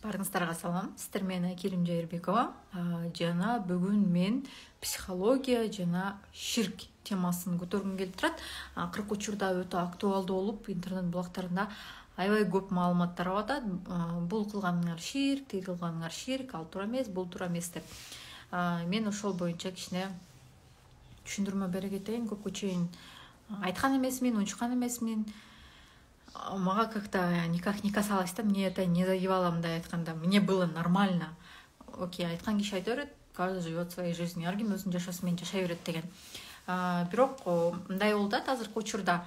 Барыңыздарга салам. Сиздер менен Айкерим Жайырбекова. Жана бүгүн мен психология жана ширк темасын көтөргүм келип турат. Акыркы учурда өтө актуалдуу болуп, интернет булактарында аябай көп маалыматтар атат. Бул кылганыңар ширк, тиги кылганыңар ширк, ал туура эмес, бул туура эмес деп. Мен ошол боюнча кичине түшүндүрмө бере кетейин. Көпкө чейин айткан эмесмин, унчукан эмесмин. Мага как-то никак не касалось, да, мне это не задевало, мындай айтканда. Мне было нормально. Окей, айткан киши айта берет, каждый живет своей жизнью. Ар ким өзүнүн жашоосу менен жашай берет деген. Бирок мындай болду да, азыркы учурда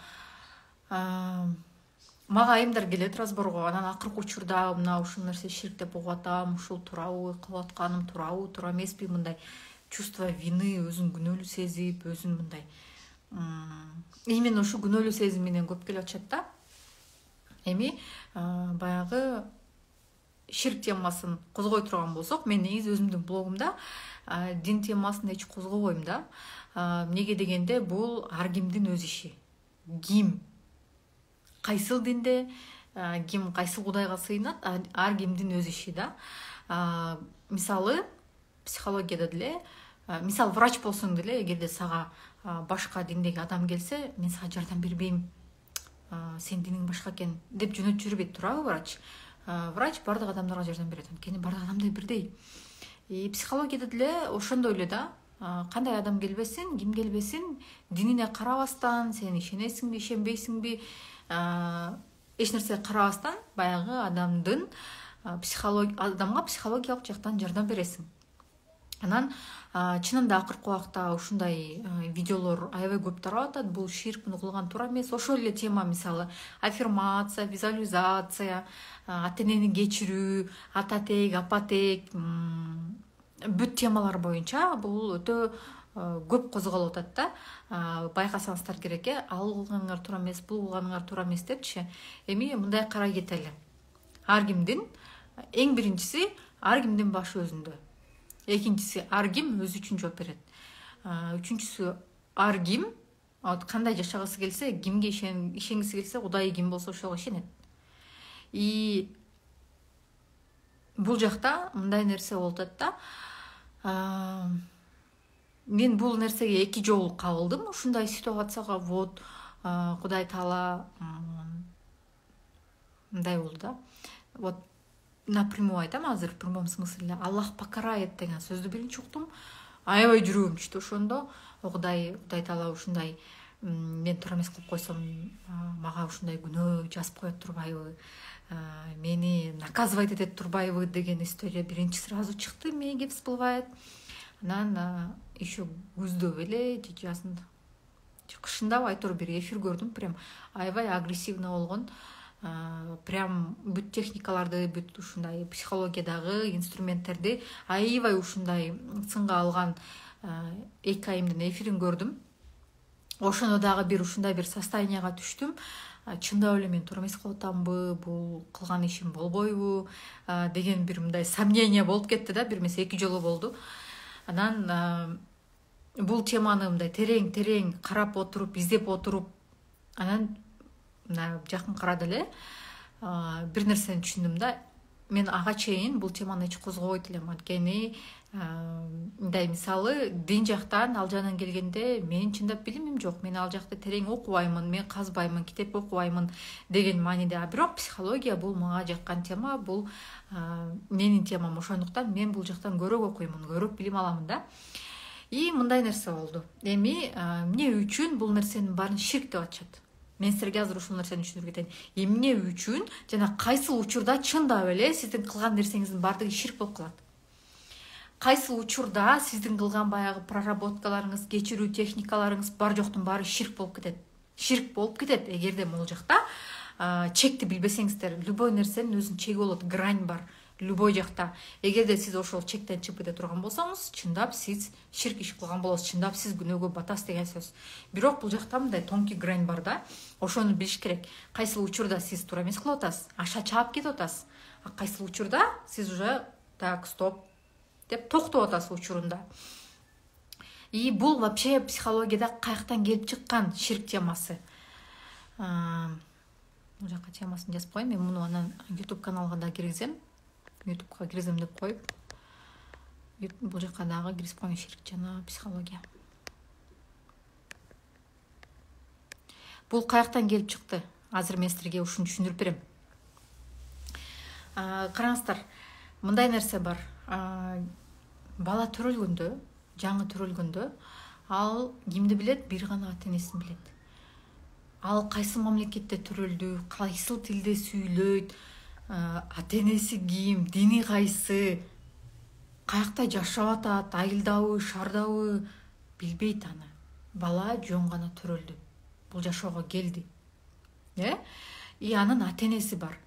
мага айымдар келет разборго. Анан акыркы учурда мына ушул нерсе ширк деп угуп атам, ушул туурабы, кылып атканым туурабы, туура эмеспи, мындай чувство вины, өзүн күнөөлүү сезип, өзүн мындай именно ушу күнөөлүү сезим менен көп келип атышат да. Эми баягы ширк темасын козгой турган болсок, мен негизи өзүмдүн блогумда дин темасын эч козгобойм да. Эмнеге дегенде бул ар кимдин өз иши. Ким кайсыл динде, ким кайсыл кудайга сыйынат, ар кимдин өз иши да. Мисалы психологияда деле, мисалы врач болсоң деле, эгерде сага башка диндеги адам келсе, мен сага жардам бербейм, сен диниң башка экен деп жөнөтүп жүрбөйт, туурабы врач? Врач бардык адамдарга жардам берет, анткени бардык адамдар бирдей. Психологияда деле ошондой эле да. Кандай адам келбесин, ким келбесин, динине карабастан, сен ишенесиңби, ишенбейсиңби, эч нерсеге карабастан, баягы адамга психологиялык жактан жардам бересиң. Анан чынында акыркы убакта ушундай видеолор аябай көп тарап атат. Бул ширк, муну кылган туура эмес. Ошол эле тема, мисалы аффирмация, визуализация, ата-энени кечирүү, ата тег, апа тег, бүт темалар боюнча бул өтө көп козголуп атат да. Байкасаңыздар керек, ал кылганыңар туура эмес, бул кылганыңар туура эмес депчи. Эми мындай карай кетели. Ар кимдин, эң биринчиси, ар кимдин башы өзүндө. Экинчиси, ар ким өзү үчүн жооп берет. Үчүнчүсү, ар ким кандай жашагысы келсе, кимге ишенгиси келсе, Кудай ким болсо ошого ишенет. Бул жакта мындай нерсе болуп атат да. Мен бул нерсеге 2 жолу кабылдым. Ушундай ситуацияга вот Кудай Таала мындай болду да. Вот напрямую айтам азыр, в прямом смысле. Аллах покарает деген сөздү биринчи уктум. Аябай жүрөгүм түштү ошондо. Кудай Таала ушундай мен туура эмес кылып койсом, мага ушундай күнөө жазып коет турбайбы, мени наказывать этет турбайбы деген история биринчи сразу чыкты, мээге всплывает. Анан еще күздө беле, жазында, кышында айтор бир эфир көрдүм, прям аябай агрессивно болгон. Прям бүт техникаларды, бүт ушундай психологиядагы инструменттерди аябай ушундай сынга алган 2 айымдын эфирин көрдүм. Ошондо дагы бир ушундай бир состоянияга түштүм. Чындап эле мен туура эмес кылып атамбы, бул кылган ишим болбойбу деген бир мындай сомнение болуп кетти да, бир эмес 2 жолу болду. Анан бул теманы мындай терең карап отуруп, издеп отуруп, анан жакын карады эле бир нерсени түшүндүм да. Мен ага чейин бул теманы эч козгобойт элем, анткени мындай мисалы дин жактан ал жагынан келгенде менин чындап билимим жок. Мен ал жакта терең окубаймын, мен казбаймын, китеп окубаймын деген мааниде. Бирок психология бул мага жаккан тема, бул менин темам. Ошондуктан мен бул жактан көрөк окуймун, көрөк билим аламын да. Мындай нерсе болду. Эми эмне үчүн бул нерсенин баарын ширк деп атышат? Мен силерге азыр ушул нерсени түшүндүрүп кетейин. Эмне үчүн жана кайсыл учурда чындап эле сиздин кылган нерсеңиздин баардыгы ширк болуп калат? Кайсыл учурда сиздин кылган баягы проработкаларыңыз, кечирүү техникаларыңыз бар жоктун баары ширк болуп кетет? Ширк болуп кетет эгерде могул жакта чекти билбесеңиздер. Любой нерсенин өзүнүн чеги болот, грань бар. Любой жакта. Эгерде сиз ошол чектен чыгып кете турган болсоңуз, чындап сиз ширк иш кылган болосуз, чындап сиз күнөөгө батасыз деген сөз. Бирок бул жакта мындай тонкий грань бар да. Ошону билиш керек. Кайсыл учурда сиз туура эмес кылып атасыз, аша чаап кетип атасыз. Кайсыл учурда сиз уже так, стоп деп токтоп атасыз учурунда. Бул вообще психологияда каяктан келип чыккан ширк темасы. Бул жака темасын жазып коеюн, мен муну анан YouTube каналга да киргизем. ютубка киргизем деп коюп, бул жака дагы киргизип коюн, ширк жана психология. Бул каяктан келип чыкты? Азыр мен силерге ушуну түшүндүрүп берем. Караңыздар, мындай нерсе бар. Бала төрөлгөндө, жаңы төрөлгөндө, ал кимди билет? Бир гана ата-энесин билет. Ал кайсы мамлекетте төрөлдү, кайсыл тилде сүйлөйт, ата-энеси ким, дини кайсы, каякта жашап атат, айылдабы, шаардабы, билбейт аны. Бала жөн гана төрөлдү. Бул жашоого келди. И анын ата-энеси бар.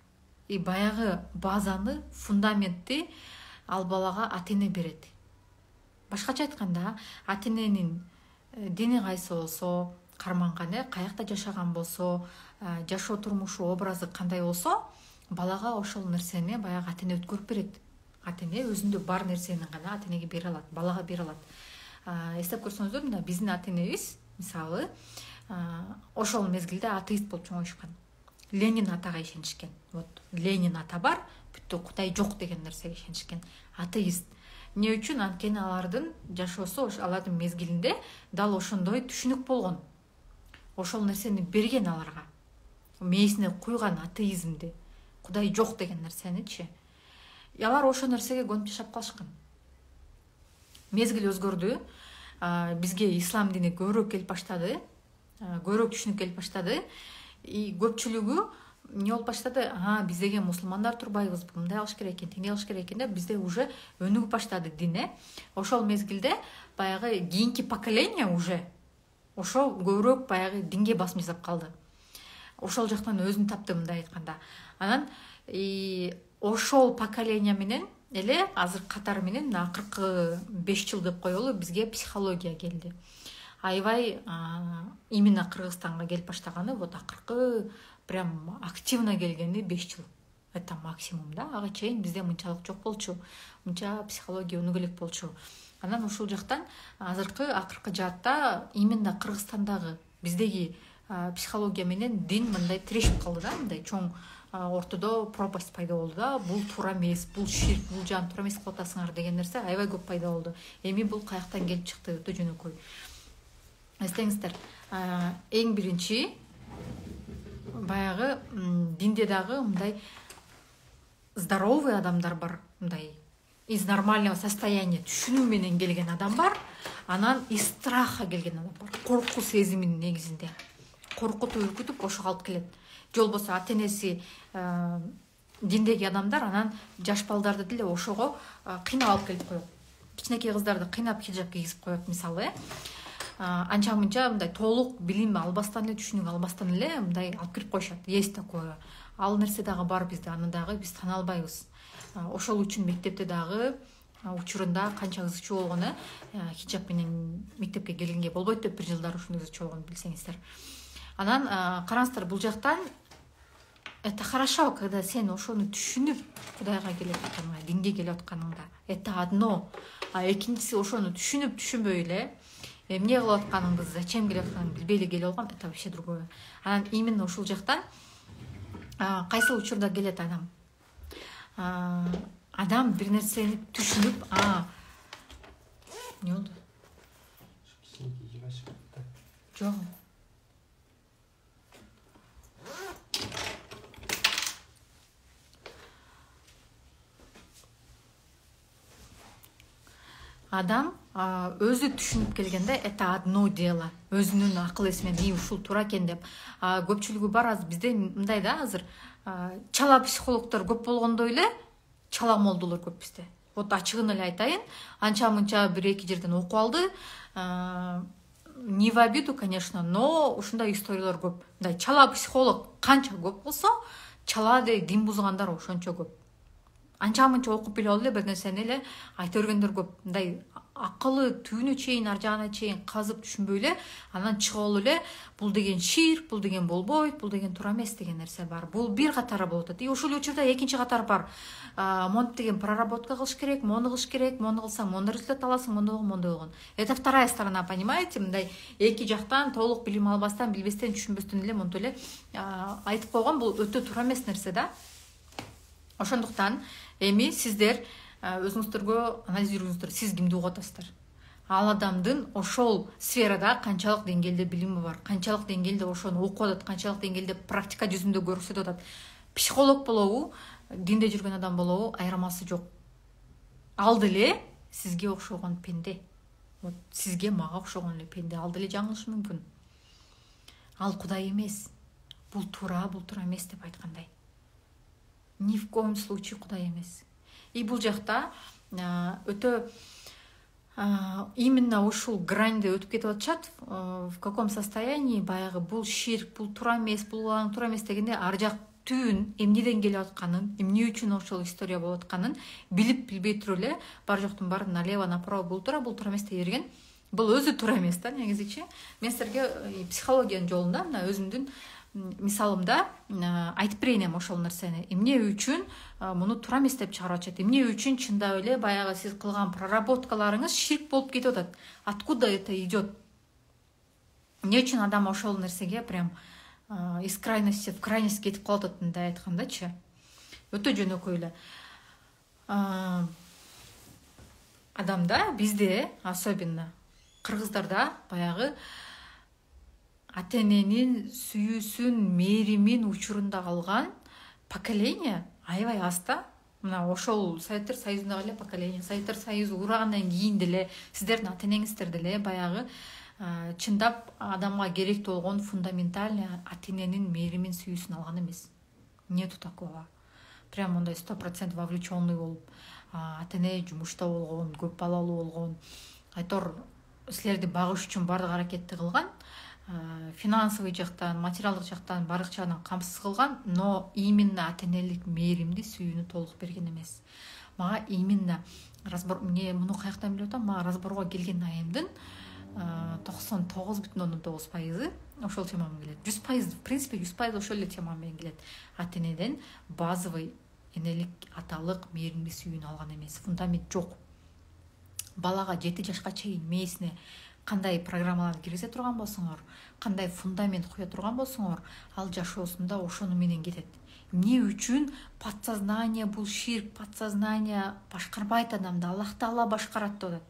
И баягы базаны, фундаментти ал балага ата-эне берет. Башкача айтканда, ата-эненин дини кайсы болсо, карманган, каякта жашаган болсо, жашоо турмушу, образы кандай болсо, балага ошол нерсени баягы ата-эне өткөрүп берет. Ата-эне өзүндө бар нерсени гана ата-энеге бере алат, балага бере алат. Эстеп көрсөңүздөр, мына биздин ата-энебиз, мисалы, ошол мезгилде атеист болуп чоңоюшкан. Ленин атага ишенишкен. Вот Ленин ата бар, бүттү, Кудай жок деген нерсеге ишенишкен. Атеист. Эмне үчүн? Анткени алардын жашоосу, алардын мезгилинде дал ошондой түшүнүк болгон. Ошол нерсени берген аларга. Мээсине куйган атеизмди, Кудай жок деген нерсеничи. Алар ошол нерсеге көнүп жашап калышкан. Мезгил өзгөрдү. Бизге ислам дини көбүрөөк келип баштады. Көбүрөөк түшүнүк келип баштады. И көпчүлүгү эмне болуп баштады? Биз деген мусулмандар турбайбыз, мындай кылыш керек экен, тиндей кылыш керек экен деп бизде уже өнүгүп баштады дин. Ошол мезгилде баягы кийинки поколение уже ошол көбүрөөк баягы динге басым жасап калды. Ошол жактан өзүн тапты, мындай айтканда. Анан ошол поколение менен эле азыр катары менен акыркы 5 жыл деп коелу, бизге психология келди. Аябай именно Кыргызстанга келип баштаганы, вот акыркы прям активно келгени 5 жыл. Это максимум, да? Ага чейин бизде мынчалык жок болчу. Мынча психология өнүгө элек болчу. Анан ушул жактан азыркы акыркы жаатта именно Кыргызстандагы биздеги психология менен дин мындай тирешип калды, да? Мындай чоң ортодо пропасть пайда болду, да? Бул туура эмес, бул ширк, бул жан туура эмес кылып атасыңар деген нерсе аябай көп пайда болду. Эми бул каяктан келип чыкты? Өтө жөнөкөй. Эстеңиздер, эң биринчи баягы динде дагы мындай здоровый адамдар бар, мындай из нормального состояния түшүнүү менен келген адам бар, анан из страха келген адам бар. Коркуу сезиминин негизинде. Коркутуп, үркүтүп ошого алып келет. Же болбосо ата-энеси диндеги адамдар анан жаш балдарды деле ошого кыйнап алып келип коет. Кичинекей кыздарды кыйнап хиджаб кийгизип коет, мисалы. Анча мынча мындай толук билим албастан эле, түшүнүк албастан эле мындай алып кирип коюшат. Есть такое. Ал нерсе дагы бар бизде, аны дагы биз тана албайбыз. Ошол үчүн мектепте дагы учурунда канча кызыкчу болгону хиджаб менен мектепке келгенге болбойт деп бир жылдар ушуну кызыкчу болгонун билсеңиздер. Анан караңыздар, бул жактан это хорошо, когда сен ошону түшүнүп Кудайга келип атканыңда, динге келип атканыңда. Это одно. Экинчиси ошону түшүнүп түшүнбөй эле эмне кылып атканыңды, зачем келип атканыңды билбей эле келип алган, это вообще другое. Анан именно ушул жактан кайсыл учурда келет адам? Адам бир нерсени түшүнүп, эмне болду? Жок. Адам өзү түшүнүп келгенде это одно дело. Өзүнүн акыл эсинен ушул туура экен деп. Көпчүлүгү бар азыр бизде мындай да, азыр чала психологдор көп болгондой эле чала молдолор көп бизде. Вот ачыгын эле айтайын, анча мынча бир эки жерден окуп алды. Не в обиду, конечно, но ушундай историялар көп. Мындай чала психолог канча көп болсо, чаладей дин бузгандар ошончо көп. Анча мынча окуп биле алып эле бир нерсени эле айта бергендер көп. Мындай акылы түбүнө чейин, ар жагына чейин казып түшүнбөй эле, анан чыгып эле бул деген ширк, бул деген болбойт, бул деген туура эмес деген нерсе бар. Бул бир катары болуп атат. И ошол учурда экинчи катар бар. Монт деген проработка кылыш керек, мону кылыш керек, мону кылсаң мондой результат аласың, мондой болгон. Это вторая сторона, понимаете? Мындай эки жактан толук билим албастан, билбестен, түшүнбөстөн эле монтип эле айтып койгон, бул өтө туура эмес нерсе да. Ошондуктан Эми сиздер өзүңүздөргө анализдирүүңүздөр, сиз кимди угуп атасыздар? Ал адамдын ошол сферада канчалык деңгээлде билими бар, канчалык деңгээлде ошону окуп атат, канчалык деңгээлде практика жүзүндө көрсөтүп атат. Психолог болобу, динде жүргөн адам болобу, айырмасы жок. Ал деле сизге окшогон пенде. Вот сизге, мага окшогон эле пенде. Ал деле жаңылышы мүмкүн. Ал Кудай эмес. Бул туура эмес деп айткандай. Ни в коем случае Кудай эмес. И бул жакта өтө именно ушул граньды өтүп кетип атышат. В каком состоянии баягы бул ширк, бул туура эмес, бул туура эмес дегенде ар жак түбүн эмнеден келип атканын, эмне үчүн ошол история болуп атканын билип билбей туруп эле бар жоктун баарын налево направо бул туура эмес дей берген. Бул өзү туура эмес да, негизичи. Мен силерге психологиянын жолунда мына өзүмдүн мисалымда айтып берейин ошол нерсени. Эмне үчүн муну туура эмес деп чыгарып атышат? Эмне үчүн чындап эле баягы сиз кылган проработкаларыңыз ширк болуп кетип атат? Откуда это идет? Эмне үчүн адам ошол нерсеге прям из крайности в крайность кетип калып атат, мындай айткандачы? Өтө жөнөкөй эле. Адамда, бизде особенно кыргыздарда баягы ата-эненин сүйүүсүн, мээримин учурунда алган поколение аябай аз да. Мына ошол Советтер Союзундагы эле поколение, Советтер Союзу урагандан кийин деле сиздердин ата-энеңиздер деле баягы чындап адамга керектүү болгон фундаментальный ата-эненин мээримин, сүйүүсүн алган эмес. Нету такого. Прям мындай 100% вовлеченный болуп, ата-эне жумушта болгон, көп балалуу болгон, айтор силерди багыш үчүн бардык аракетти кылган, финансовый жактан, материалдык жактан бардык жагынан камсыз кылган, но именно ата-энелик мээримди, сүйүүнү толук берген эмес. Мага именно муну каяктан билип атам? Мага разборго келген айымдын 99,9% ошол тема менен келет. 100%, в принципе, 100% ошол эле тема менен келет. Ата-энеден базовый энелик, аталык мээримди, сүйүүнү алган эмес. Фундамент жок. Балага 7 жашка чейин мээсине кандай программаларды киргизе турган болсоңор, кандай фундамент куя турган болсоңор, ал жашоосунда ошону менен кетет. Эмне үчүн подсознание бул ширк, подсознание башкарбайт адамды, Аллах Таала башкарат деп атат.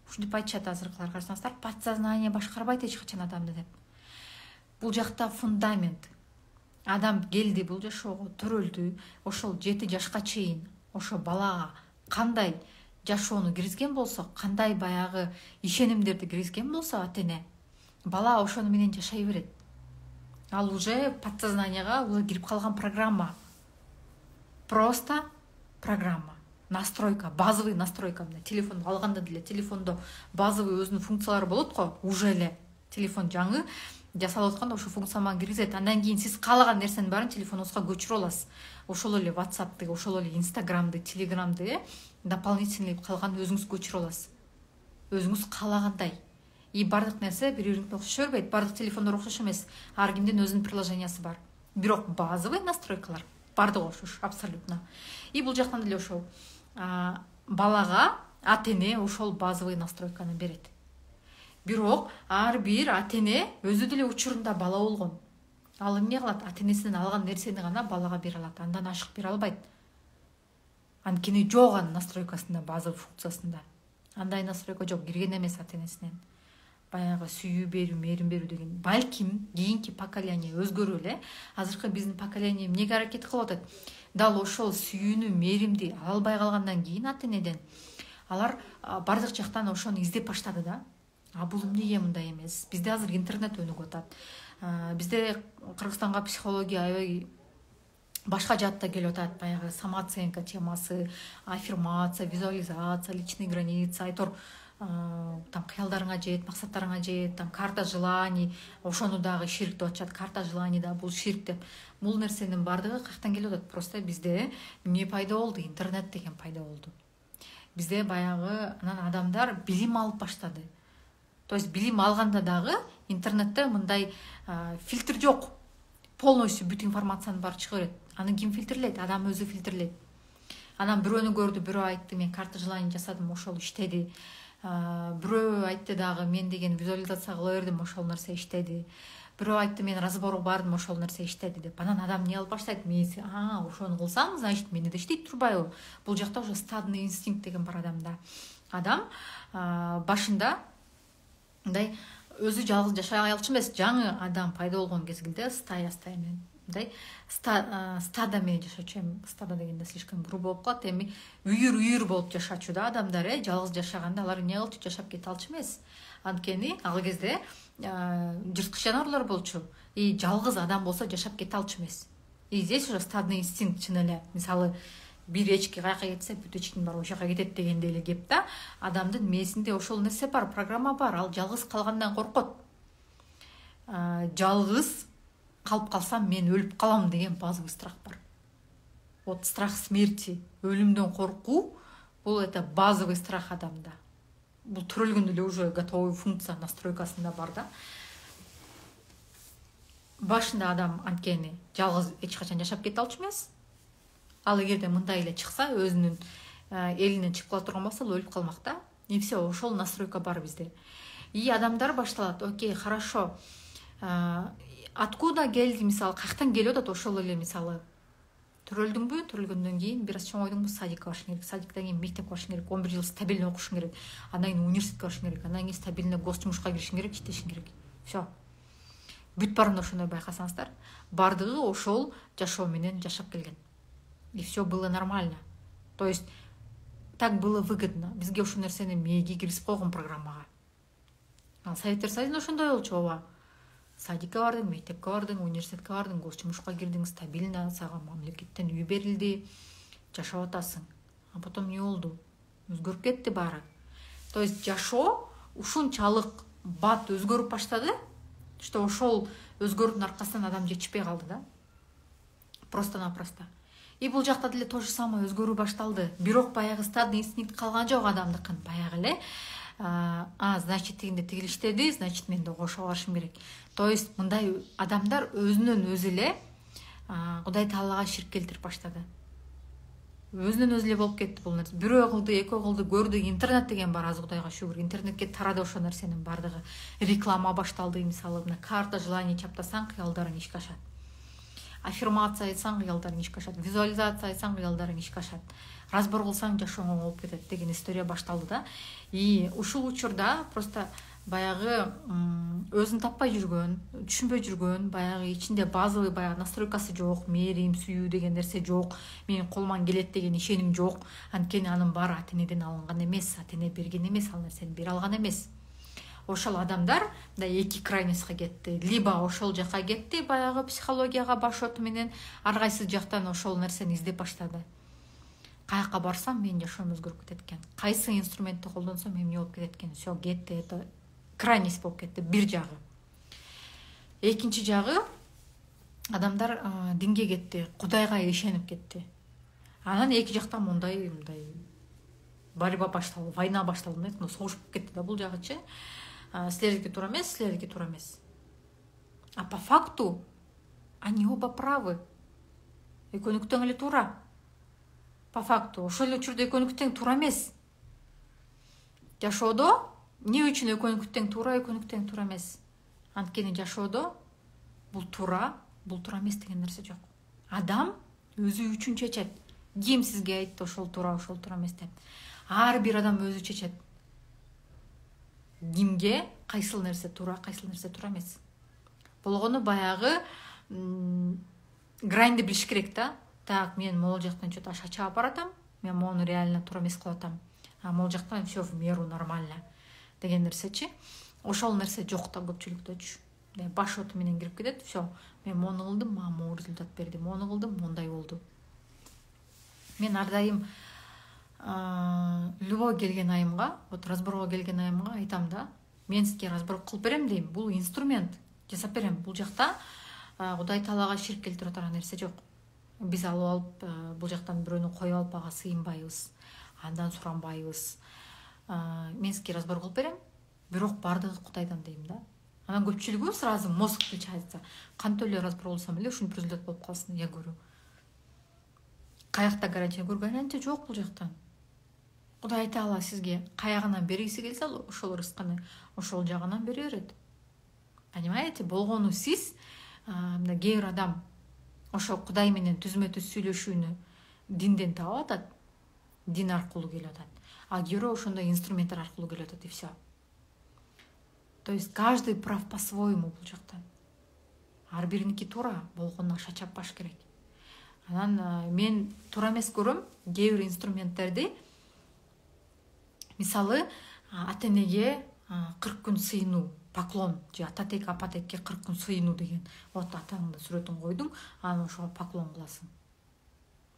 Ушинтип айтышат азыркылар, карасаңыздар, подсознание башкарбайт эч качан адамды деп. Бул жакта фундамент. Адам келди бул жашоого, төрөлдү, ошол 7 жашка чейин ошо балага кандай жашоону киргизген болсо, кандай баягы ишенимдерди киргизген болсо ата-эне, бала ошону менен жашай берет. Ал уже подсознанияга кирип калган программа. Просто программа. Настройка, базовый настройка. Телефонду алганда деле телефондо базовый өзүнүн функциялары болот го, уже эле телефон жаңы жасалып атканда ошо функцияны киргизет. Андан кийин сиз каалаган нерсенин баарын телефонуңузга көчүрө аласыз. Ошол эле WhatsApp'ты, ошол эле Instagram'ды, Telegram'ды дополнительный калган өзүңүз көчүрө аласыз. Өзүңүз каалагандай. И бардык нерсе бири-бирине окшош бербейт. Бардык телефондор окшош эмес. Ар кимдин өзүнүн приложениясы бар. Бирок базовый настройкалар бардыгы окшош, абсолютно. И бул жактан деле ошол балага ата-эне ошол базовый настройканы берет. Бирок ар бир ата-эне өзү деле учурунда бала болгон. Ал эмне кылат? Ата-энесинен алган нерсени гана балага бере алат. Андан ашык бере албайт. Анткени жок анын настройкасында, базовый функциясында. Андай настройка жок, кирген эмес ата-энесинен. Баягы сүйүү берүү, мээрим берүү деген. Балким кийинки поколение өзгөрүп эле, азыркы биздин поколение эмнеге аракет кылып атат? Дал ошол сүйүүнү, мээримди ала албай калгандан кийин ата-энеден алар бардык жактан ошону издеп баштады да. Бул эмнеге мындай эмес? Бизде азыр интернет өнүгүп атат. Бизде Кыргызстанга психология аябай башка жаатта келип атат. Баягы самооценка темасы, аффирмация, визуализация, личные границы, айтор там кыялдарыңа жет, максаттарыңа жет, там карта желаний, ошону дагы ширк деп атышат. Карта желаний да бул ширк деп. Бул нерсенин бардыгы каяктан келип атат? Просто бизде эмне пайда болду? Интернет деген пайда болду. Бизде баягы анан адамдар билим алып баштады. То есть билим алганда дагы интернетте мындай фильтр жок. Полностью бүт информацияны бар чыга берет. Аны ким фильтрлейт? Адам өзү фильтрлейт. Анан бирөөнү көрдү, бирөө айтты, мен карта желаний жасадым, ошол иштеди. Бирөө айтты дагы, мен деген визуализация кыла бердим, ошол нерсе иштеди. бирөө айтты, мен разборго бардым, ошол нерсе иштеди деп. Анан адам эмне кылып баштайт? Мен ошону кылсам, значит менде да иштейт турбайбы? Бул жакта уже стадный инстинкт деген бар адамда. Адам башында мындай өзү жалгыз жашай алчу эмес, жаңы адам пайда болгон кезгилде стая менен мындай стада менен жашачу. Эми стада дегенде слишком грубо болуп калат. Эми үйүр болуп жашачу да адамдар. Жалгыз жашаганда алар эмне кылчу? Жашап кете алчу эмес. Анткени ал кезде жырткыч жаныбарлар болчу. И жалгыз адам болсо жашап кете алчу эмес. И здесь уже стадный инстинкт чын эле. Мисалы, бир эчки каяка кетсе, бүт эчкинин баары ошол жака кетет дегендей эле кеп да. Адамдын мээсинде ошол нерсе бар, программа бар. Ал жалгыз калгандан коркот. Жалгыз калып калсам мен өлүп калам деген базовый страх бар. Вот страх смерти, өлүмдөн коркуу, бул это базовый страх адамда. Бул төрөлгөндө эле уже готовый функция настройкасында бар да. Башында адам анткени жалгыз эч качан жашап кете алчу эмес. Ал эгерде мындай эле чыкса, өзүнүн элинен чыгып кала турган болсо, өлүп калмак да. И все, ошол настройка бар бизде. И адамдар башталат. Окей, хорошо. Откуда келди, мисалы, каяктан келип атат? Ошол эле, мисалы, төрөлдүңбү? Төрөлгөндөн кийин бир аз чоңойдуңбу? Садикке барышың керек. Садиктен кийин мектепке барышың керек. 11 жыл стабильно окушуң керек. Андан кийин университетке барышың керек. Андан кийин стабильно госжумушка киришиң керек, иштешиң керек. Все. Бүт баарында ошондой байкасаңыздар, бардыгы ошол жашоо менен жашап келген. И все было нормально. То есть так было выгодно. Бизге ушул нерсени мээге киргизип койгон программага. Советтер Союзунда ошондой болчу, ооба. Садикке бардың, мектепке бардың, университетке бардың, госжумушка кирдиң, стабильно, сага мамлекеттен үй берилди, жашап атасың. А потом эмне болду? Өзгөрүп кетти баары. То есть жашоо ушунчалык бат өзгөрүп баштады, что ошол өзгөрүүнүн аркасынан адам жетишпей калды да. Просто-напросто. И бул жакта деле то же самое өзгөрүү башталды. Бирок баягы стадный инстинкт калган жок адамдыкын. Баягы эле значит тигинде тигил иштеди, значит мен да кошо барышым керек. То есть мындай адамдар өзүнөн өзү эле Кудай Таалага ширк келтирип баштады. Өзүнөн өзү эле болуп кетти бул нерсе. Бирөө кылды, экөө кылды, көрдү. Интернет деген бар, аз Кудайга шүгүр. Интернетке тарады ошол нерсенин бардыгы. Реклама башталды, мисалы, мына карта желаний чаптасаң, кыялдарың ишке ашат. Аффирмация айтсаң, кыялдарың ишке ашат. Визуализация айтсаң, кыялдарың ишке ашат. Разбор кылсаң, жашооң болуп кетет деген история башталды да. И ушул учурда просто баягы өзүн таппай жүргөн, түшүнбөй жүргөн, баягы ичинде базовый баягы настройкасы жок, мээрим, сүйүү деген нерсе жок, менин колуман келет деген ишеним жок. Анткени анын баары ата-энеден алынган эмес, ата-эне берген эмес, ал нерсени бере алган эмес. Ошол адамдар да эки крайностька кетти. Либо ошол жака кетти, баягы психологияга башот менен ар кайсы жактан ошол нерсени издеп баштады. Каяка барсам менин жашоом өзгөрүп кетет экен. Кайсы инструментти колдонсом эмне болуп кетет экен? Все, кетти, это крайность болуп кетти, бир жагы. Экинчи жагы адамдар динге кетти, Кудайга ишенип кетти. Анан эки жактан мындай борьба башталды, война башталды, согуш болуп кетти да бул жагычы. Силердики туура эмес, силердики туура эмес. А по факту они оба правы. Экөөнүкү тең эле туура. По факту ошол эле учурда экөөнүкү тең туура эмес. Жашоодо эмне үчүн экөөнүкү тең туура, экөөнүкү тең туура эмес? Анткени жашоодо бул туура эмес деген нерсе жок. Адам өзү үчүн чечет. Ким сизге айтты ошол туура эмес деп? Ар бир адам өзү чечет. Кимге кайсыл нерсе туура, кайсыл нерсе туура эмес. Болгону баягы граньды билиш керек да. Так, мен могул жактан что-то ашачаап баратам, мен мону реально туура эмес кылып атам. А могул жактан все в меру нормально деген нерсечи. Ошол нерсе жок да көпчүлүктөчү. Баш оту менен кирип кетет, все. Мен мону кылдым, мага могу результат берди. Мону кылдым, мондай болду. Мен ар дайым любой келген айымга, вот разборго келген айымга айтам да, мен сизге разбор кылып берем дейм. Бул инструмент жасап берем. Бул жакта Кудай Таалага ширк келтирип турган нерсе жок. Биз алып алып, бул жактан бирөөнү коюп алып ага сыйынбайбыз, андан суранбайбыз. Мен сизге разбор кылып берем, бирок бардыгы Кудайдан дейм да. Анан көпчүлүгү сразу мозг включается. Кантип эле разбор болсом эле ушинтип результат болуп калсын, я говорю. Каякта гарантия көргөн гарантия жок бул жактан. Кудай Таала сизге каягынан бергиси келсе, ошол рызкыны ошол жагынан бере берет. Понимаете? Болгону сиз мына кээ бир адам ошо Кудай менен түзмө түз сүйлөшүүнү динден таап атат, дин аркылуу келип атат. А кээ бирөө ошондой инструменттер аркылуу келип атат и все. То есть каждый прав по-своему бул жактан. Ар бириники туура болгону аша чаппаш керек. Анан мен туура эмес көрөм кээ бир инструменттерди. Мисалы, ата-энеге 40 күн сыйынуу, поклон же ата-тек апа-текке 40 күн сыйынуу деген. Вот атаңдын сүрөтүн койдуң, анан ошого поклон кыласың.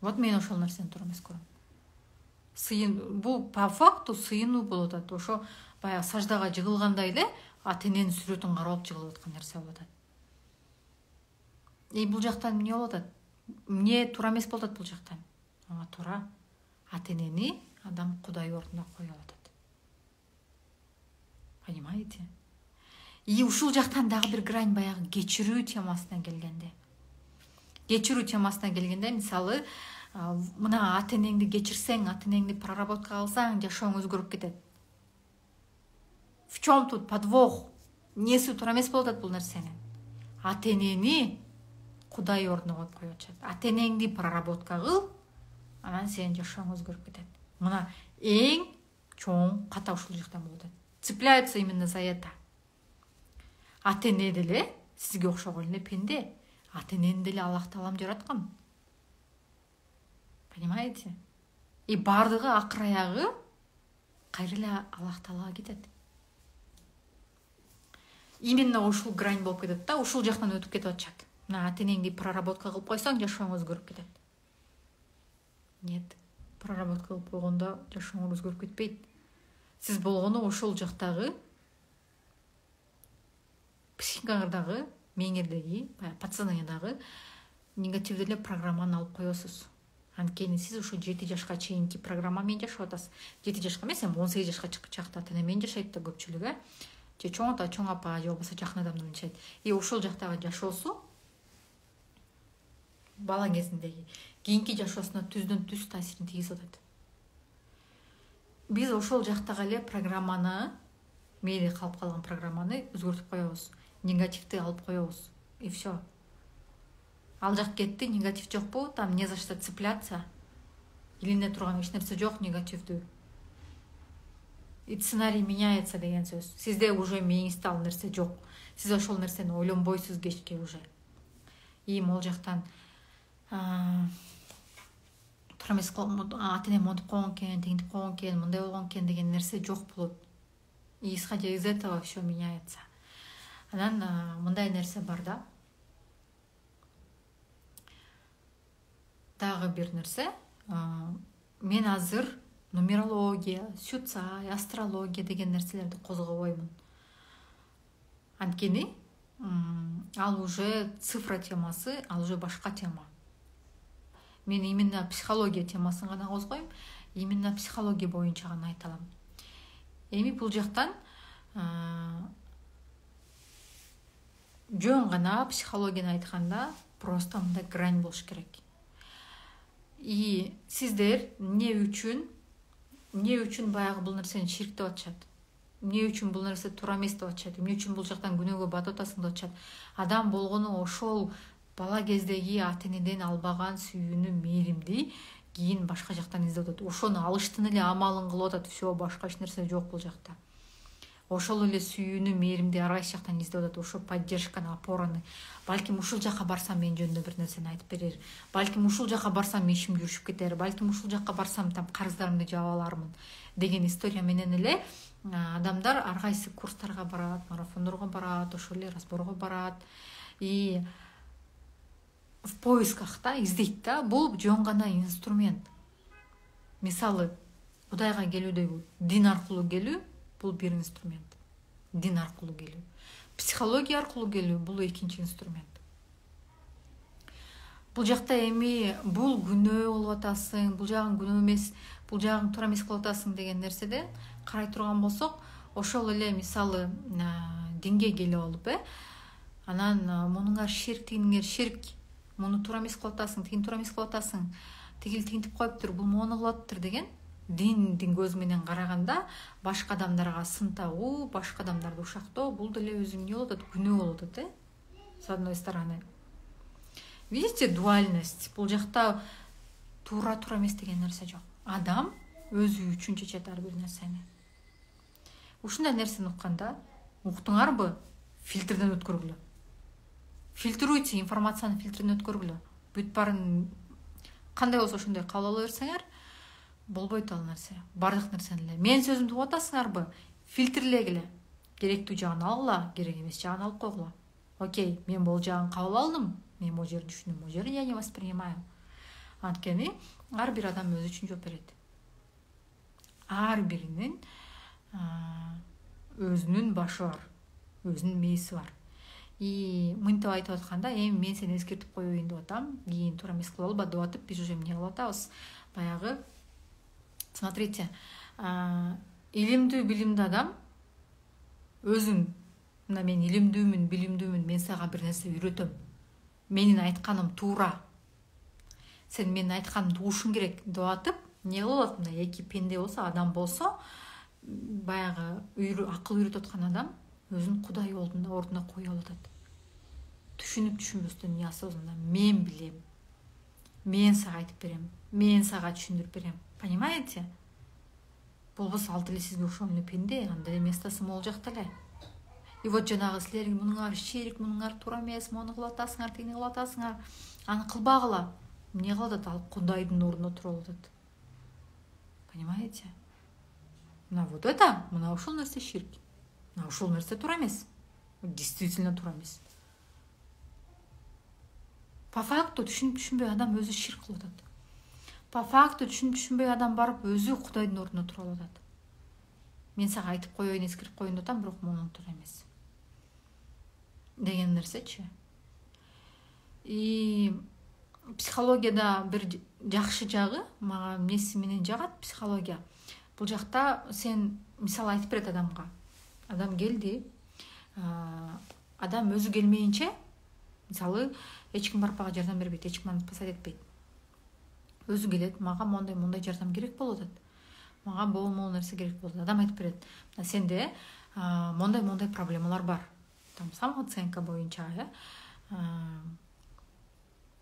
Вот мен ошол нерсени туура эмес көрөм. Сыйын, бул по факту сыйынуу болуп атат. Ошо баягы саждага жыгылгандай эле ата-эненин сүрөтүн карап жыгылып аткан нерсе болуп атат. Бул жактан эмне болуп атат? Эмне туура эмес болуп атат бул жактан? Ага туура. Ата-энени адам Кудай ордуна коюп атат. Понимаете? И ушул жактан дагы бир грань баягы кечирүү темасына келгенде. Кечирүү темасына келгенде, мисалы, мына ата-энеңди кечирсең, ата-энеңди проработка кылсаң, жашооң өзгөрүп кетет. В чем тут подвох? Несі туура эмес болуп атат бул нерсени? Ата-энени Кудай ордуна коюп коюп атышат. Ата-энеңди проработка кыл, анан сенин жашооң өзгөрүп кетет. Мына эң чоң ката ушул жактан болуп атат. Цепляются именно за это. Ата-эне деле сизге окшогон эле пенде. Ата-энени деле Аллах Таалам жараткан. Понимаете? И бардыгы акыр аягы кайра эле Аллах Таалага кетет. Именно ушул грань болуп кетет да, ушул жактан өтүп кетип атышат. Мына ата-энеңди проработка кылып койсоң, жашооң өзгөрүп кетет. Нет, проработка кылып койгондо жашооң өзгөрүп кетпейт. Сиз болгону ошол жактагы психикаңыздагы, мээңердеги, подсознаниядагы негативдүү эле программаны алып коесуз. Анткени сиз ошо 7 жашка чейинки программа менен жашап атасыз. 7 жашка эмес, 18 жашка чакта ата-эне менен жашайт да көпчүлүгү. Же чоң ата, чоң апа, же болбосо жакын адам менен жашайт. И ошол жактагы жашоосу бала кезиндеги кийинки жашоосуна түздөн түз таасирин тийгизип атат. Биз ошол жактагы эле программаны, мээде калып калган программаны өзгөртүп коебуз. Негативди алып коебуз. И все. Ал жак кетти, негатив жокпу, там не за что цепляться. Илине турган эч нерсе жок негативдүү. И сценарий меняется деген сөз. Сизде уже мээңизде ал нерсе жок. Сиз ошол нерсени ойлонбойсуз кечке уже. И могул жактан туура эмес ата-энем монтип койгон экен, тигинтип койгон экен, мындай болгон экен деген нерсе жок болот. И исходя из этого все меняется. Анан мындай нерсе бар да. Дагы бир нерсе, мен азыр нумерология, сюцай, астрология деген нерселерди козгобоймун. Анткени ал уже цифра темасы, ал уже башка тема. Мен именно психология темасын гана козгойм, именно психология боюнча гана айта алам. Эми бул жактан жөн гана психологияны айтканда просто мындай грань болуш керек. И сиздер эмне үчүн баягы бул нерсени ширк деп атышат? Эмне үчүн бул нерсе туура эмес деп атышат? Эмне үчүн бул жактан күнөөгө батып атасың деп атышат? Адам болгону ошол бала кездеги ата-энеден албаган сүйүүнү, мээримди кийин башка жактан издеп атат. Ошону алыштын эле амалын кылып атат. Все, башка эч нерсе жок бул жакта. Ошол эле сүйүүнү, мээримди ар кайсы жактан издеп атат. Ошо поддержканы, опораны. Балким ушул жака барсам мен жөнүндө бир нерсени айтып берер. Балким ушул жака барсам ишим жүрүшүп кетер. Балким ушул жака барсам там карыздарымды жаап алармын деген история менен эле адамдар ар кайсы курстарга барат, марафондорго барат, ошол эле разборго барат. И в поисках да, издейт да. Бул жөн гана инструмент. Мисалы, Кудайга келүүдө дин аркылуу келүү, бул бир инструмент. Дин аркылуу келүү. Психология аркылуу келүү, бул экинчи инструмент. Бул жакта эми бул күнөө болуп атасың, бул жагың күнөө эмес, бул жагың туура эмес кылып атасың деген нерседе карай турган болсок, ошол эле мисалы динге келип алып, анан мунуңар ширк, тигиңер ширк, муну туура эмес кылып атасың, тигин туура эмес кылып атасың, тигил тигинтип коюптур, бул мону кылып атыптыр деген диндин көзү менен караганда башка адамдарга сын тагуу, башка адамдарды ушактоо бул деле өзү эмне болуп атат, күнөө болуп атат, с одной стороны. Видите, дуальность. Бул жакта туура эмес деген нерсе жок. Адам өзү үчүн чечет ар бир нерсени. Ушундай нерсени укканда, уктуңарбы? Фильтрден өткөргүлө. Фильтруйте, информацияны фильтрден өткөргүлө. Бүт барын кандай болсо ошондой кабыл ала берсеңер, болбойт ал нерсе. Бардык нерсени эле. Менин сөзүмдү угуп атасыңарбы? Фильтрлегиле. Керектүү жагын алгыла, керек эмес жагын алып койгула. Окей, мен бул жагын кабыл алдым. Мен бул жерди түшүндүм, бул жерди я не воспринимаю. Анткени ар бир адам өзү үчүн жооп берет. Ар биринин өзүнүн башы бар, өзүнүн мээси бар. И мынтип айтып атканда, эми мен сени эскертип коеюн деп атам, кийин туура эмес кылып алба деп атып, биз уже эмне кылып атабыз? Баягы, смотрите, илимдүү, билимдүү адам өзүң, мына мен илимдүүмүн, билимдүүмүн, мен сага бир нерсе үйрөтөм. Менин айтканым туура. Сен менин айтканымды угушуң керек деп атып, эмне кылып атат? Мына эки пенде болсо, адам болсо, баягы акыл үйрөтүп аткан адам өзүн Кудай ордуна кое алып атат. Түшүнүп түшүнбөстөн неосознанно мен билем. Мен сага айтып берем. Мен сага түшүндүрүп берем. Понимаете? Болбосо ал деле сизге ошол эле пенде, анда местосы могул жакта эле. И вот жанагы силерге мунуңар ширк, мунуңар туура эмес, мону кылып атасыңар, тигини кылып атасыңар. Аны кылбагыла. Эмне кылып атат? Ал Кудайдын ордуна туруп алып атат. Понимаете? Мына вот это, мына ушул нерсе ширк. Мына ушул нерсе туура эмес. Действительно туура эмес. По факту түшүнүп түшүнбөй адам өзү ширк кылып атат. По факту түшүнүп түшүнбөй адам барып өзү Кудайдын ордуна туруп алып атат. Мен сага айтып коеюн, эскертип коеюн деп атам, бирок мону туура эмес. Деген нерсечи. И психологияда бир жакшы жагы, мага эмнеси менен жагат психология. Бул жакта сен мисал айтып берет адамга. Адам келди, адам өзү келмейинче, мисалы, эч ким барып ага жардам бербейт, эч ким аны спасать этпейт. Өзү келет, мага мондай жардам керек болуп атат. Мага могул нерсе керек болуп атат. Адам айтып берет. Сенде мондай проблемалар бар. Там самооценка боюнча,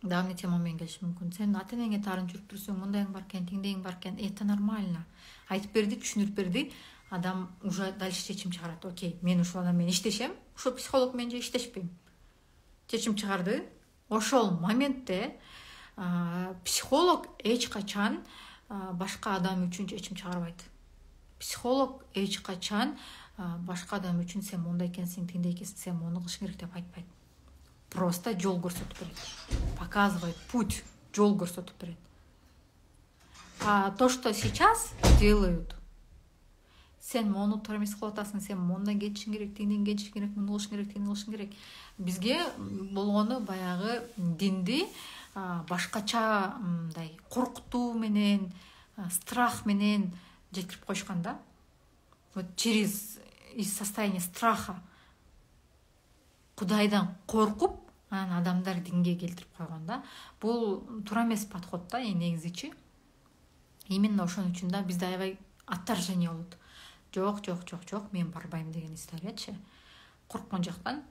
дагы тема менен келиши мүмкүн. Сен ата-энеңе таарынып жүрүп турсуң, мондайың бар экен, тиңдейиң бар экен. Это нормально. Айтып берди, түшүндүрүп берди. Адам уже дальше чечим чыгарат. Окей, мен ушул адам менен иштешем, ушул психолог менен же иштешпейм. Чечим чыгарды. Ошол моментте психолог эч качан башка адам үчүн чечим чыгарбайт. Психолог эч качан башка адам үчүн сен мондай экенсиң, тиңдей экенсиң, сен мону кылышың керек деп айтпайт. Просто жол көрсөтүп берет. Показывает путь, жол көрсөтүп берет. А то, что сейчас делают, сен мону туура эмес кылып атасың, сен мондай кетишиң керек, тиңдей кетишиң керек, муну кылышың керек, тигини кылышың керек. Бизге болгону баягы динди башкача мындай коркутуу менен, страх менен жеткирип коюшкан да. Вот через из состояния страха Кудайдан коркуп, анан адамдар динге келтирип койгон да. Бул туура эмес подход да, негизичи. Именно ошон үчүн да бизде аябай отторжение болот. Жок, мен барбайм деген историячы. Корккон жактан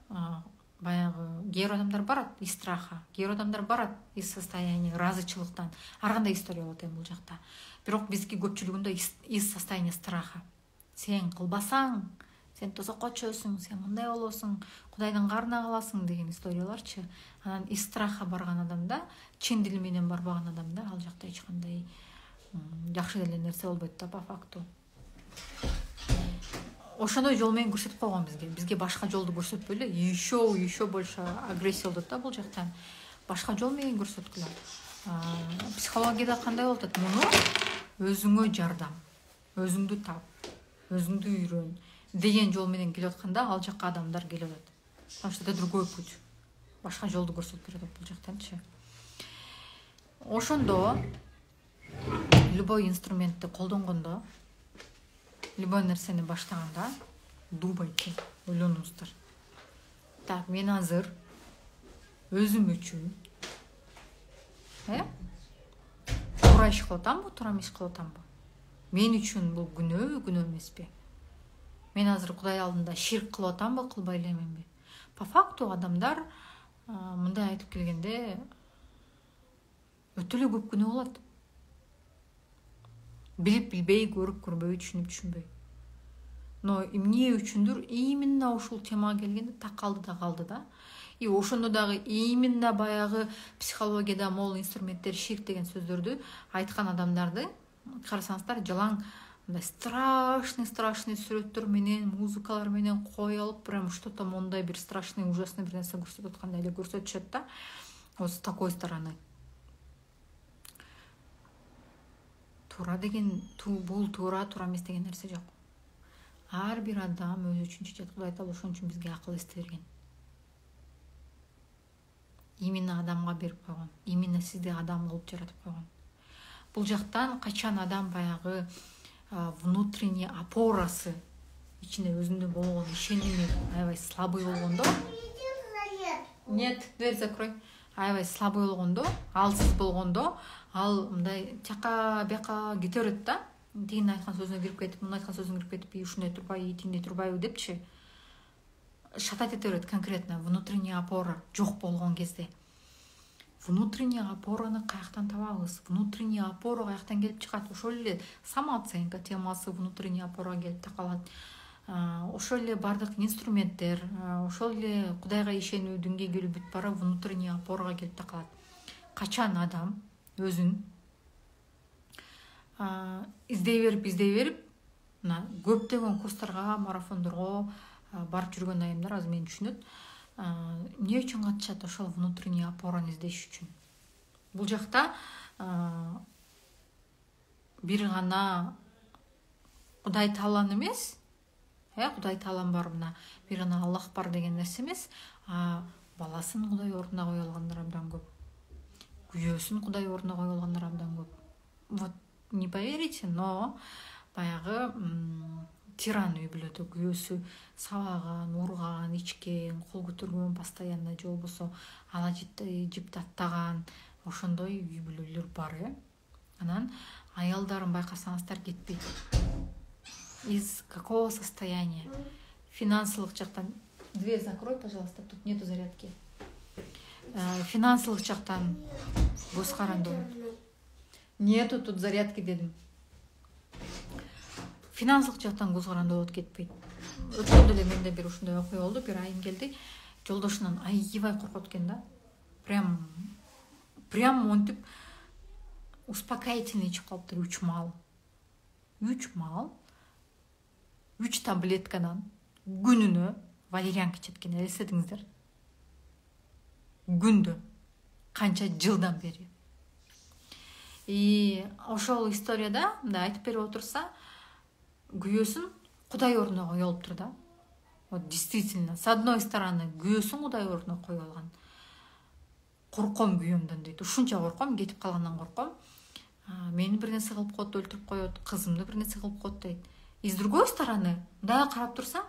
баягы кээ бир адамдар барат из страха, кээ бир адамдар барат из состояния ыраазычылыктан. Ар кандай история болот эми бул жакта. Бирок бизги көпчүлүгүндө из состояния страха. Сен кылбасаң, сен тозокко чөйсүң, сен мындай болосуң, Кудайдын карына каласың деген историяларчы. Анан из страха барган адамда, чын дил менен барбаган адамда ал жакта эч кандай жакшы деле нерсе болбойт да по факту. Ошондой жол менен көрсөтүп койгон бизге башка жолду көрсөтпөй эле, еще больше агрессия болот да бул жактан. Башка жол менен көрсөткүлө. Психологияда кандай болот атат? Муну өзүңө жардам, өзүңдү тап, өзүңдү үйрөн деген жол менен келип атканда ал жакка адамдар келип атат. Потому что это другой путь. Башка жолду көрсөтүп берет бул жактанчы. Ошондо любой инструментти колдонгондо, любой нерсени баштаганда дубайте, ойлонуңуздар. Так, мен азыр өзүм үчүн туура иш кылып атамбы, туура эмес кылып атамбы? Мен үчүн бул күнөө эмеспи? Мен азыр Кудай алдында ширк кылып атамбы, кылбай эленби? По факту адамдар мындай айтып келгенде өтө эле көп күнөө болот. Билип билбей, көрүп көрбөй, түшүнүп түшүнбөй. Но эмне үчүндүр именно ушул темага келгенде так калды да. И ошондо дагы именно баягы психологияда мол инструменттер, ширк деген сөздөрдү айткан адамдарды карасаңыздар, жалаң мындай страшный сүрөттөр менен, музыкалар менен кой алып, прям что-то мондай бир страшный, ужасный бир нерсе көрсөтүп аткандай эле көрсөтүшөт да. Вот с такой стороны. Туура деген, бул туура эмес деген нерсе жок. Ар бир адам өзү үчүн чечет. Кудай Таала ошон үчүн бизге акыл эсти берген. Именно адамга берип койгон. Именно сизди адам кылып жаратып койгон. Бул жактан качан адам баягы внутренний опорасы, ичинде өзүндө болгон ишеними аябай слабый болгондо, нет, дверь закрой. Аябай слабый болгондо, алсыз болгондо, ал мындай чака бияка кете берет да. Тигин айткан сөзүнө кирип кетип, муну айткан сөзүнө кирип кетип, ушундай турбай, тиңдей турбайбы депчи. Шатать эте берет конкретно, внутренняя опора жок болгон кезде. Внутренняя опораны каяктан табабыз? Внутренняя опора каяктан келип чыгат? Ошол эле самооценка темасы внутренняя опорага келип такалат. Ошол эле бардык инструменттер, ошол эле Кудайга ишенүү, деңгээлүү бүт бара внутренняя опорага келип такалат. Качан адам өзүн издей берип, мына көптөгөн курстарга, марафондорго барып жүргөн айымдар азыр мени түшүнөт. Эмне үчүн катышат? Ошол внутренний опораны издеш үчүн. Бул жакта бир гана Кудай Тааланы эмес, Кудай Таалам бар, мына бир гана Аллах бар деген нерсе эмес, баласын Кудай ордуна кое алгандар абдан көп. Күйөөсүн Кудай ордуна кое алгандар абдан көп. Вот не поверите, но баягы тиран үй бүлөдө күйөөсү сабаган, урган, ичкен, кол көтөргөн постоянно, же болбосо ала жипти аттаган, ошондой үй бүлөлөр бар. Анан аялдарын байкасаңыздар кетпейт. Из какого состояния? Финансылык жактан. Дверь закрой, пожалуйста, тут нету зарядки. Финансылык жактан көз карандуу. Нету тут зарядки дедим. Финансылык жактан көз карандуу болуп кетпейт. Өткөндө эле менде бир ушундай окуя болду. Бир айым келди, жолдошунан аябай коркот экен да. Прям монтип успокоительный ичип калыптыр 3 маал. 3 таблеткадан күнүнө валерьянка ичет экен, элестетиңиздер. Күндө канча жылдан бери. И ошол историяда мындай айтып берип отурса, күйөөсүн Кудай ордуна кое алыптыр да. Вот действительно, с одной стороны, күйөөсүн Кудай ордуна кое алган. Корком күйөөмдөн дейт. Ушунча корком, кетип калгандан корком. Мени бир нерсе кылып коет, өлтүрүп коет, кызымды бир нерсе кылып коет дейт. И с другой стороны, мындай карап турсаң,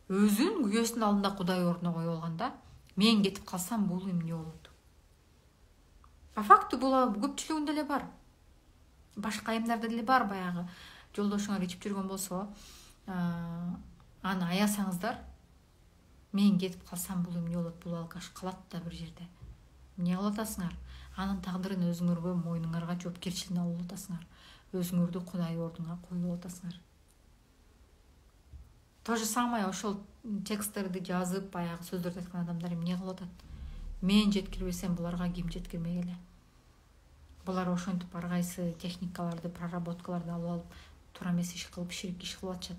өзүн күйөөсүнүн алдында Кудай ордуна кое алган да. Мен кетип калсам бул эмне болот? По факту бул көпчүлүгүндө эле бар. Башка айымдарда деле бар, баягы жолдошуңар ичип жүргөн болсо, аны аясаңыздар, мен кетип калсам бул эмне болот? Бул алкаш калат да бир жерде. Эмне кылып атасыңар? Анын тагдырын өзүңөргө, мойнуңарга жоопкерчилигин алып атасыңар. Өзүңөрдү Кудай ордуна коюп атасыңар. То же самое ошол тексттерди жазып, баягы сөздөрдү айткан адамдар эмне кылып атат? Мен жеткирбесем, буларга ким жеткирмек эле? Булар ошентип ар кайсы техникаларды, проработкаларды алып, туура эмес иш кылып, ширк иш кылып атышат.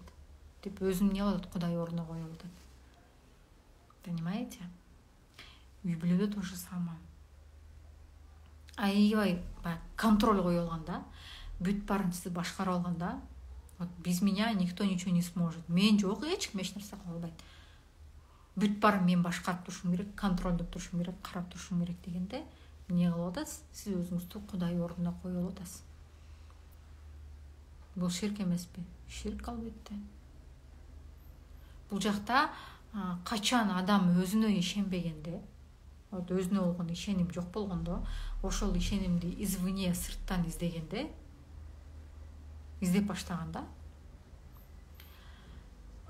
Деп өзүн эмне кылат? Кудай ордуна коюп атат. Понимаете? Үй бүлөдө то же самое. Аябай контроль коюп алганда, бүт баарын сизди башкарып алганда, вот без меня никто ничего не сможет. Мен жок, эч ким эч нерсе кыла албайт. Бүт баарын мен башкарып турушум керек, контролдоп турушум керек, карап турушум керек дегенде, эмне кылып атасыз? Сиз өзүңүздү Кудай ордуна коюп атасыз. Бул ширк эмеспи? Ширк албетте. Бул жакта качан адам өзүнө ишенбегенде, вот өзүнө болгон ишеним жок болгондо, ошол ишенимди извне, сырттан издегенде, издеп баштаганда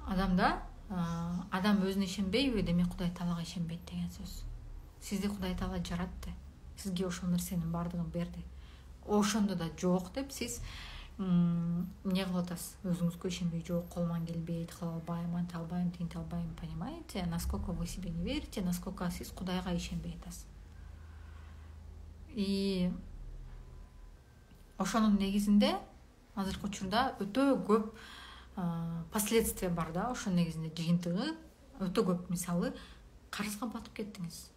адамда адам өзүнө ишенбейби, демек Кудай Таалага ишенбейт деген сөз. Сизди Кудай Таала жаратты, сизге ошол нерсенин баардыгын берди. Ошондо да жок деп сиз эмне кылып атасыз? Өзүңүзгө ишенбей, жок, колуман келбейт, кыла албайм, анта албайм, тинте албайм, понимаете? Насколько вы себе не верите, насколько сиз Кудайга ишенбей атасыз. И ошонун негизинде азыркы учурда өтө көп последствия бар да, ошонун негизинде жыйынтыгы өтө көп. Мисалы, карызга батып кеттиңиз.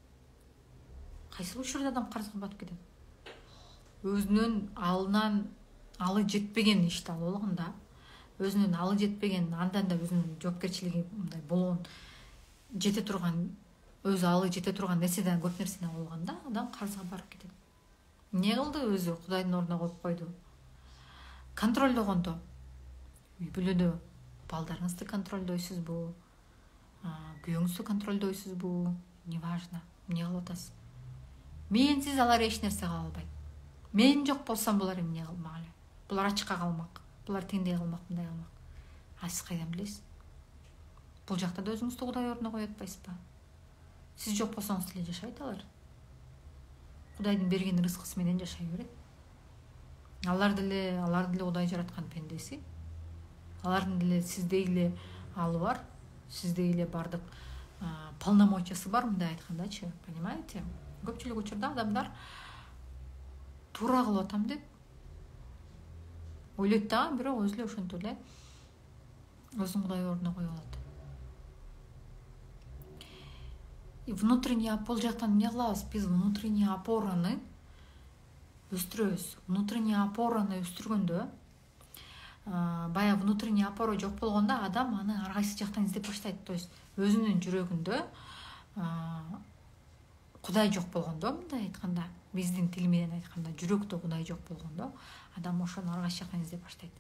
Кайсы учурда адам карызга батып кетет? Өзүнүн алынан алы жетпеген ишти алып алганда, өзүнүн алы жетпеген, андан да өзүнүн жоопкерчилиги мындай болгон, жете турган, өзү алы жете турган нерседен көп нерсени алып алганда, адам карызга барып кетет. Эмне кылды? Өзү Кудайдын ордуна коюп койду. Контролдогондо, үй бүлөдө балдарыңызды контролдойсузбу, күйөөңүздү контролдойсузбу, неважно, эмне кылып атасыз? Менсиз алар эч нерсе кыла албайт. Мен жок болсом булар эмне кылмак эле? Булар ачка калмак, булар тиндей кылмак, мындай кылмак. А сиз кайдан билесиз? Бул жакта да өзүңүздү Кудай ордуна коюп атпайсызбы? Сиз жок болсоңуз деле жашайт алар. Кудайдын берген рызкысы менен жашай берет. Алар деле Кудай жараткан пендеси. Алардын деле сиздей эле алы бар, сиздей эле бардык полномочиясы бар, мындай айткандачы, понимаете? Көпчүлүк учурда адамдар туура кылып атам деп ойлойт да, бирок өзү эле ошентип эле өзүн Кудай ордуна коюп алат. И внутренний бул жактан эмне кылабыз? Биз внутренний опораны өстүрөбүз. Внутренний опораны өстүргөндө, баягы внутренний опора жок болгондо адам аны ар кайсы жактан издеп баштайт. То есть өзүнүн жүрөгүндө Кудай жок болгондо, мындай айтканда, биздин тил менен айтканда, жүрөктө Кудай жок болгондо, адам ошону ар кайсы жактан издеп баштайт.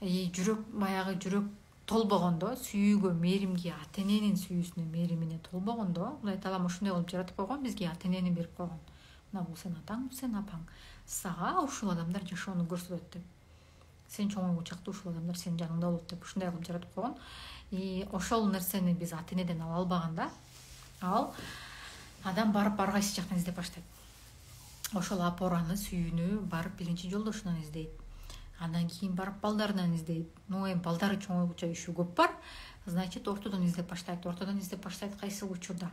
Баягы жүрөк толбогондо, сүйүүгө, мээримге, ата-эненин сүйүүсүнө, мээримине толбогондо, Кудай Таалам ошондой кылып жаратып койгон, бизге ата-энени берип койгон. Мына бул сен атаң, бул сен апаң. Сага ушул адамдар жашоону көрсөтөт деп. Сен чоңойгу чакта ушул адамдар сенин жаныңда болот деп ушундай кылып жаратып койгон. И ошол нерсени биз ата-энеден ала албаганда, адам барып ар кайсы жактан издеп баштайт. Ошол опораны, сүйүүнү барып биринчи жолдошунан издейт. Андан кийин барып балдарынан издейт. Балдары чоңойгуча иши көп бар, значит, ортодон издеп баштайт. Кайсы учурда?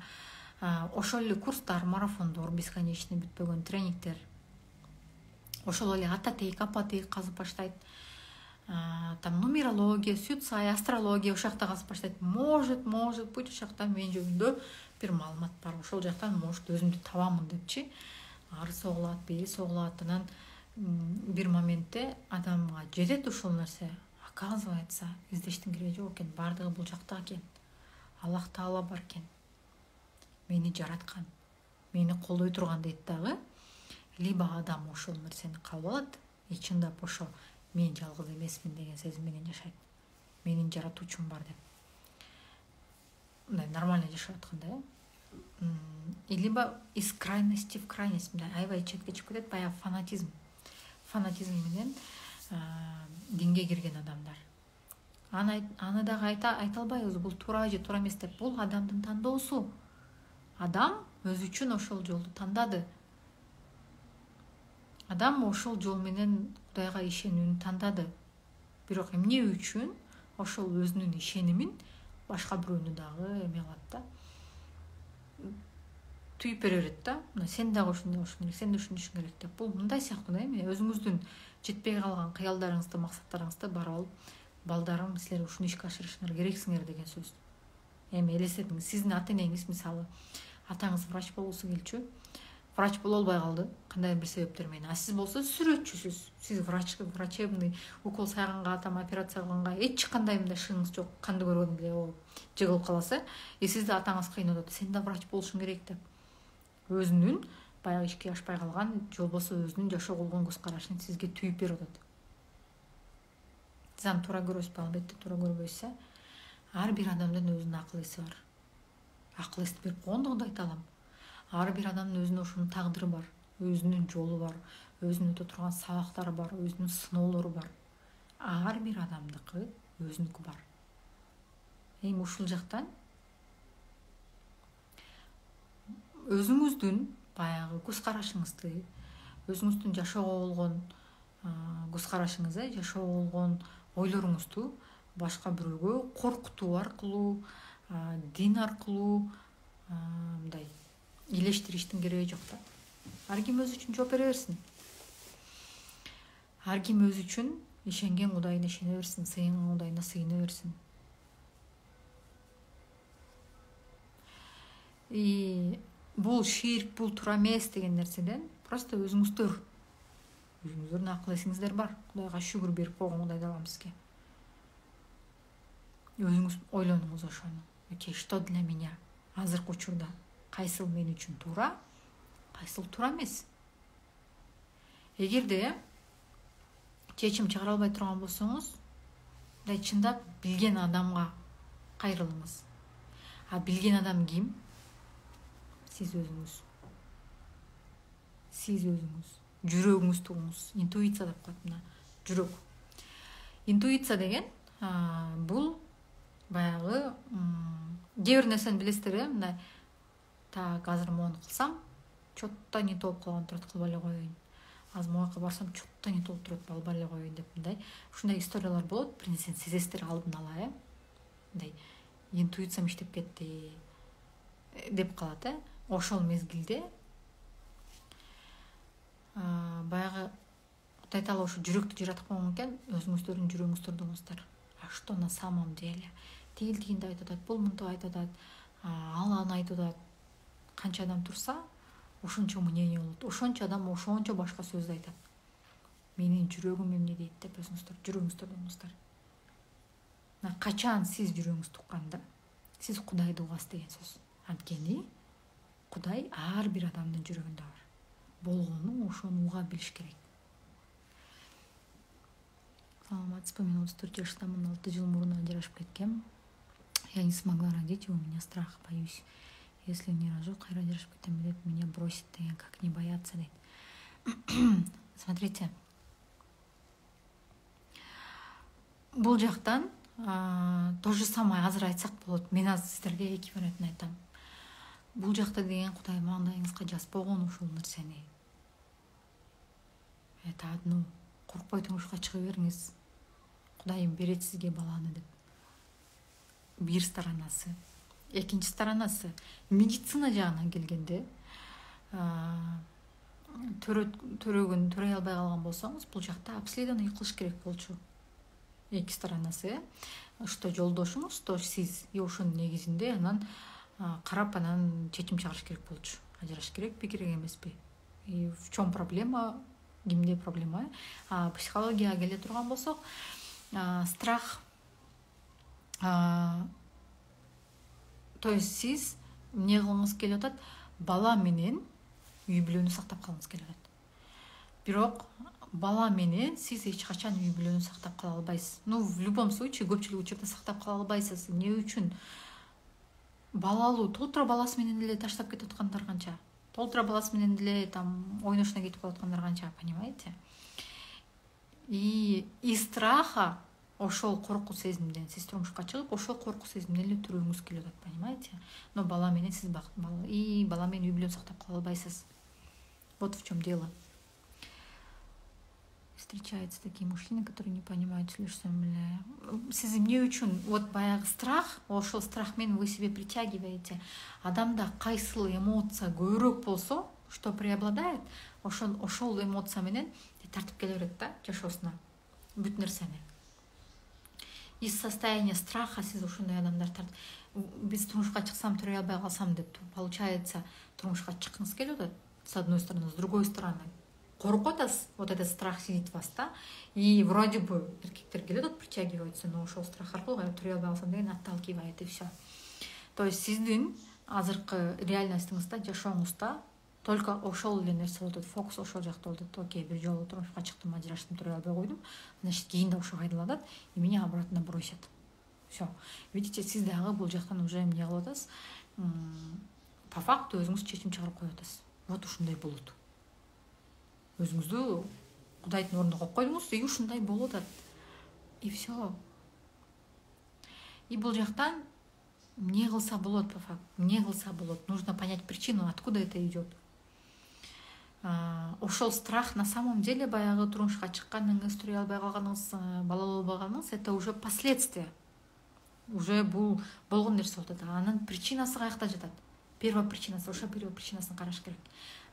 Ошол эле курстар, марафондор, бесконечный бүтпөгөн тренингдер. Ошол эле ататейк, апатейк казып баштайт. Там нумерология, сюцай, астрология ошол жакта казып баштайт. Может, бул жакта мен жөнүндө бир маалымат бар. Ошол жактан может өзүмдү табамын депчи. Ары соголат, бери соголат. Анан бир моментте адамга жетет ушул нерсе. Оказывается, издештин кереги жок экен. Бардыгы бул жакта экен. Аллах Таала бар экен. Мени жараткан, мени колдой турган дейт дагы. Либо адам ошол нерсени кабыл алат, и чындап ошо мен жалгыз эмесмин деген сезим менен жашайт. Менин жаратуучум бар деп. Мындай нормально жашап атканда, и либо из крайности в крайность, мындай аябай четке чыгып кетет, баягы фанатизм менен динге кирген адамдар. Аны дагы айта албайбыз, бул туура же туура эмес деп. Бул адамдын тандоосу. Адам өзү үчүн ошол жолду тандады. Адам ошол жол менен Кудайга ишенүүнү тандады. Бирок эмне үчүн ошол өзүнүн ишенимин башка бирөөнү дагы эме кылат да, түйүп бере берет да. Сен дагы ушундай болушуң керек, сен да ушундай керек деп. Бул мындай сыяктуу да эми, өзүңүздүн жетпей калган кыялдарыңызды, максаттарыңызды барып алып, балдарым силер ушуну ишке ашырышыңар керексиңер деген сөз. Эми элестетиңиз, сиздин ата-энеңиз мисалы атаңыз врач болуусу келчү, врач боло албай калды, кандай бир себептер менен. А сиз болсо сүрөтчүсүз. Сиз врачебный укол сайганга, там операция кылганга эч кандай мындай шыгыңыз жок, канды көргөн эле жыгылып каласы. И сизди атаңыз кыйнап атат. Сен да врач болушуң керек деп. Өзүнүн баягы ишке ашпай калган, же болбосо өзүнүн жашоого болгон көз карашын сизге түйүп берип атат. Сиз аны туура көрөсүзбү? Албетте туура көрбөйсүз. Ар бир адамдын өзүнүн акыл эси бар. Акыл эсти берип койгон да Кудай Таалам. Ар бир адамдын өзүнүн ошонун тагдыры бар, өзүнүн жолу бар, өзүнүн өтө турган сабактары бар, өзүнүн сыноолору бар. Ар бир адамдыкы өзүнүкү бар. Эми ушул жактан өзүңүздүн баягы көз карашыңызды, өзүңүздүн жашоого болгон көз карашыңызды, жашоого болгон ойлоруңузду башка бирөөгө коркутуу аркылуу, дин аркылуу мындай илештириштин кереги жок да. Ар ким өзү үчүн жооп бере берсин. Ар ким өзү үчүн ишенген Кудайына ишене берсин, сыйынган Кудайына сыйына берсин. Бул ширк, бул туура эмес деген нерседен просто өзүңүздөрдүн акыл эсиңиздер бар. Кудайга шүгүр берип койгон Кудай дагы бизге. Өзүңүз ойлонуңуз ошону. Окей, что для меня? Азыркы учурда кайсыл мен үчүн туура, кайсыл туура эмес? Эгерде чечим чыгара албай турган болсоңуз, чындап билген адамга кайрылыңыз. Билген адам ким? Сиз өзүңүз. Жүрөгүңүз тугуңуз. Интуиция деп коет мына. Жүрөк. Интуиция деген бул баягы кээ бир нерсени билесиздер, мындай так азыр моуну кылсам, чотто не болуп калган турат, кылбай эле коеюн. Азыр могуяка барсам, чотто не болуп турат, албай эле коеюн деп мындай. Ушундай историялар болот. Бир нерсени сезесиздер алдын ала, мындай интуициям иштеп кетти деп калат, Ошол мезгилде баягы Кудай Таала ошо жүрөктү жаратып койгон экен, өзүңүздөрдүн жүрөгүңүздү туруңуздар. Что на самом деле? Тигил-тигинди айтып атат, бул мынтип айтып атат, ал аны айтып атат. Канча адам турса, ошончо мнение болот. Ошончо адам ошончо башка сөздү айтат. Менин жүрөгүм эмне дейт деп жүрөгүңүздү туруңуздар. Качан сиз жүрөгүңүздү укканда, сиз Кудайды угасыз деген сөз. Анткени Кудай ар бир адамдын жүрөгүндө бар. Болгону ошону уга билиш керек. Саламатсызбы, мен 34 жаштамын, 6 жыл мурун ажырашып кеткем. Я не смогла родить, у меня страх, боюсь. Если не рожу, кайра ажырашып кетем деп меня бросит деген, как не бояться дейт. Смотрите, бул жактан то же самое азыр айтсак болот. Мен азыр сиздерге эки вариантын айтам. Бул жакта деген Кудай маңдайыңызга жазып койгон ушул нерсени. Это одно. Коркпой турмушка чыга бериңиз. Кудайым берет сизге баланы деп. Бир сторонасы. Экинчи сторонасы, медицина жагынан келгенде, төрөгүн төрөй албай калган болсоңуз, бул жакта обследование кылыш керек болчу. Эки сторонасы, что жолдошуңуз, то сиз, ошонун негизинде анан карап анан чечим чыгарыш керек болчу. Ажырашыш керекпи, керек эмеспи? В чем проблема? Кимде проблема? Психологияга келе турган болсок, страх, то есть сиз эмне кылгыңыз келип атат? Бала менен үй бүлөнү сактап калгыңыз келип атат. Бирок бала менен сиз эч качан үй бүлөнү сактап кала албайсыз. В любом случае көпчүлүк учурда сактап кала албайсыз. Эмне үчүн? Балалуу толтура баласы менен эле таштап кетип аткандар канча. Толтура баласы менен эле там ойношуна кетип калаткандар канча, понимаете? И страха ошол коркуу сезимден сиз турмушка чыгып, ошол коркуу сезимден эле төрүүңүз келип атат, понимаете? Но бала менен сиз бала менен үй бүлөнү сактап кала албайсыз. Вот в чем дело. Встречаются такие мужчины, которые не понимают, что сиз эмне үчүн вот баягы страх, ошол страх менен вы себе притягиваете. Адамда кайсыл эмоция көбүрөөк болсо, что преобладает, ошол эмоция менен тартып келе берет да жашоосуна бүт нерсени. Из состояния страха сиз ошондой адамдар биз турмушка чыксам төрөй албай калсам деп, получается, турмушка чыккыңыз келип атат, с одной стороны, с другой стороны. Коркуп атасыз, вот этот страх сидит в вас, да, и вроде бы эркектер келет, притягиваются, но ошол страх аркылуу төрөй албай калсам деген отталкивает, и все. То есть сиздин азыркы реальностуңузда, жашооңузда только ошол эле нерсе болот, фокус ошол жакта болот. Окей, бир жолу турмушка чыктым, ажыраштым, төрөй албай койдум, значит, кийин да ошо кайталанат, и меня обратно бросят. Все. Видите, сиз дагы бул жактан уже эмне кылып атасыз? По факту өзүңүз чечим чыгарып коюп атасыз. Вот ушундай болот. өзүңүздү Кудайдын ордуна коюп койдуңуз, и ушундай болуп атат. И все. И бул жактан эмне кылса болот по факту, эмне кылса болот. Нужно понять причину, откуда это идет. Ошол страх на самом деле баягы турмушка чыкканыңыз, туруй албай калганыңыз, балалуу болбаганыңыз, это уже последствия. Уже бул болгон нерсе болуп атат. Анын причинасы каякта жатат? Первая причинасы, ошо первая причинасын караш керек.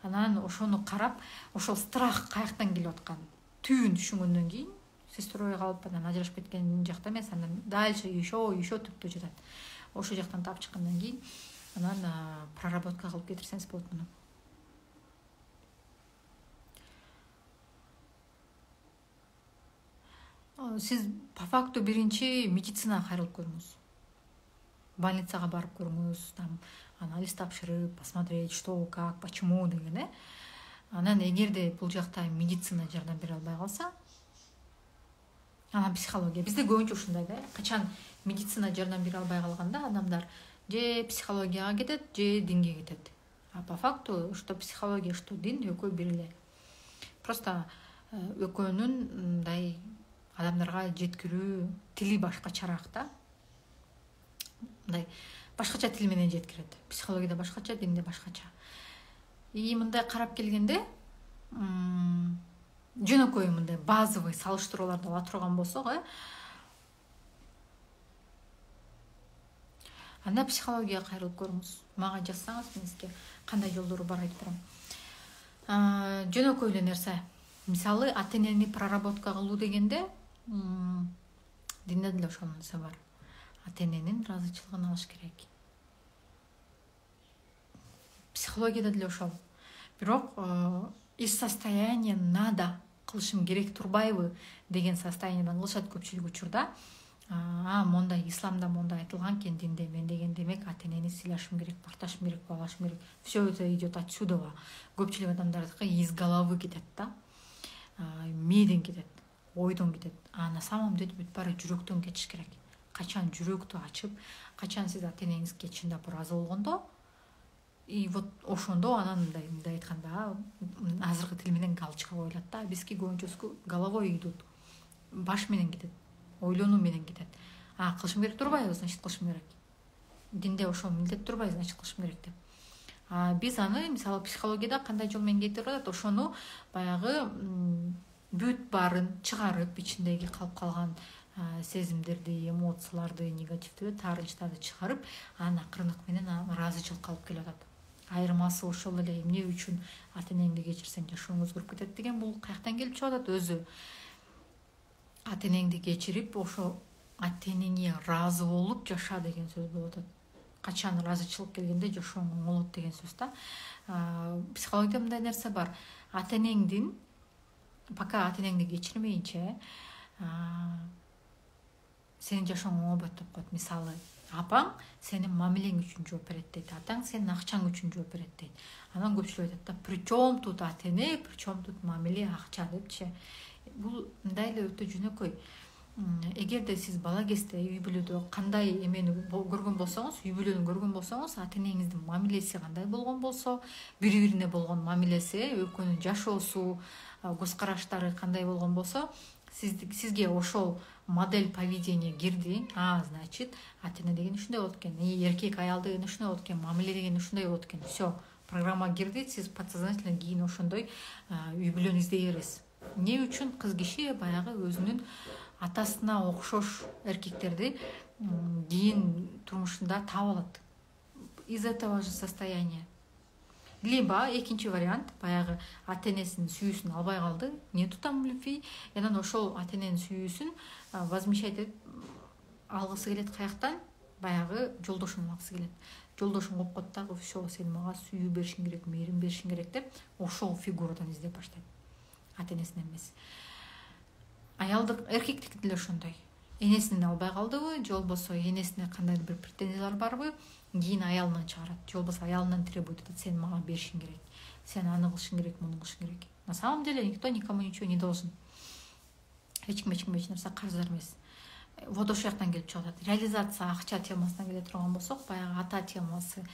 Анан ошону карап, ошол страх каяктан келип аткан түбүн түшүнгөндөн кийин, сестрой калып анан ажырашып кеткен жакта эмес, анан дальше еще түптө жатат. Ошол жактан таап чыккандан кийин анан проработка кылып кетирсеңиз болот муну. Сиз по факту биринчи медицинага кайрылып көрүңүз. Больницага барып көрүңүз, там анализ тапшырып, посмотреть, что, как, почему деген. Анан эгерде бул жакта медицина жардам бере албай калса, анан психология. Бизде көбүнчө ушундай да. Качан медицина жардам бере албай калганда адамдар же психологияга кетет, же динге кетет. А по факту, что психология, что дин экөө бир эле. Просто экөөнүн мындай адамдарга жеткирүү тили башкачараак да. Мындай башкача тил менен жеткирет. Психологияда башкача, динде башкача. И мындай карап келгенде, жөнөкөй мындай базовый салыштырууларды ала турган болсок, анда психологияга кайрылып көрүңүз. Мага жазсаңыз, мен сизге кандай жолдору бар айтып берем. Жөнөкөй эле нерсе. Мисалы, ата-энени проработка кылуу дегенде, динде деле ошол нерсе бар. Ата-эненин ыраазычылыгын алыш керек. Психологияда деле ошол. Бирок из состояния надо кылышым керек турбайбы деген состояниядан кылышат көпчүлүк учурда. Мондай исламда мондай айтылган экен, динде мен деген демек ата-энени сыйлашым керек, макташым керек, баалашым керек. Все это идет отсюда. Көпчүлүк адамдардыкы из головы кетет да. Мээден кетет, ойдон кетет. На самом деле бүт баары жүрөктөн кетиш керек. Качан жүрөктү ачып, качан сиз ата-энеңизге чындап ыраазы болгондо, и вот ошондо анан мындай айтканда, азыркы тил менен галочка коюлат да. Бизге көбүнчөсү головой идут. Баш менен кетет, ойлонуу менен кетет. Кылышым керек турбайбы, значит кылышым керек. Динде ошол милдет турбайбы, значит кылышым керек деп. Биз аны мисалы психологияда кандай жол менен кетирип атат, ошону баягы бүт баарын чыгарып, ичиндеги калып калган сезимдерди, эмоцияларды, негативдүү таарынчтарды чыгарып, анан акырындык менен ыраазычылыкка алып келип атат. Айырмасы ошол эле. Эмне үчүн ата-энеңди кечирсең жашооң өзгөрүп кетет деген бул каяктан келип чыгып атат? Өзү ата-энеңди кечирип, ошо ата-энеңе ыраазы болуп жаша деген сөз болуп атат. Качан ыраазычылык келгенде жашооң оңолот деген сөз да. Психологияда мындай нерсе бар. Ата-энеңдин пока ата-энеңди кечирмейинче сенин жашооң оңолбойт деп коет. Мисалы, апаң сенин мамилең үчүн жооп берет дейт, атаң сенин акчаң үчүн жооп берет дейт. Анан көпчүлүк айтат да, причем тут ата-эне, причем тут мамиле, акча депчи. Бул мындай эле өтө жөнөкөй. Эгерде сиз бала кезде үй бүлөдө кандай эмени көргөн болсоңуз, үй бүлөнү көргөн болсоңуз, ата-энеңиздин мамилеси кандай болгон болсо, бири-бирине болгон мамилеси, экөөнүн жашоосу, көз караштары кандай болгон болсо, сизге ошол модель поведения кирди. Значит, ата-эне деген ушундай болот экен, эркек аял деген ушундай болот экен, мамиле деген ушундай болот экен. Все, программа кирди, сиз подсознательно кийин ошондой үй бүлөнү издей бересиз. Эмне үчүн кыз киши баягы өзүнүн атасына окшош эркектерди кийин турмушунда таап алат. Из этого же состояния. Либо экинчи вариант, баягы ата-энесинин сүйүүсүн албай калды, нету там любви, анан ошол ата-эненин сүйүүсүн возмещать этип алгысы келет каяктан, баягы жолдошун алгысы келет. Жолдошун коюп коет дагы, все, сен мага сүйүү беришиң керек, мээрим беришиң керек деп, ошол фигурадан издеп баштайт. Ата-энесин эмес. Аялдык, эркектики деле ошондой. Энесинен албай калдыбы, же болбосо энесине кандайдыр бир претензиялар барбы, кийин аялынан чыгарат, же болбосо аялынан требует этет, сен мага беришиң керек, сен аны кылышың керек, муну кылышың керек. На самом деле никто никому ничего не должен. Эч ким эч нерсе карыздар эмес. Вот ошол жактан келип чыгат. Реализация акча темасына келе турган болсок, баягы ата темасы.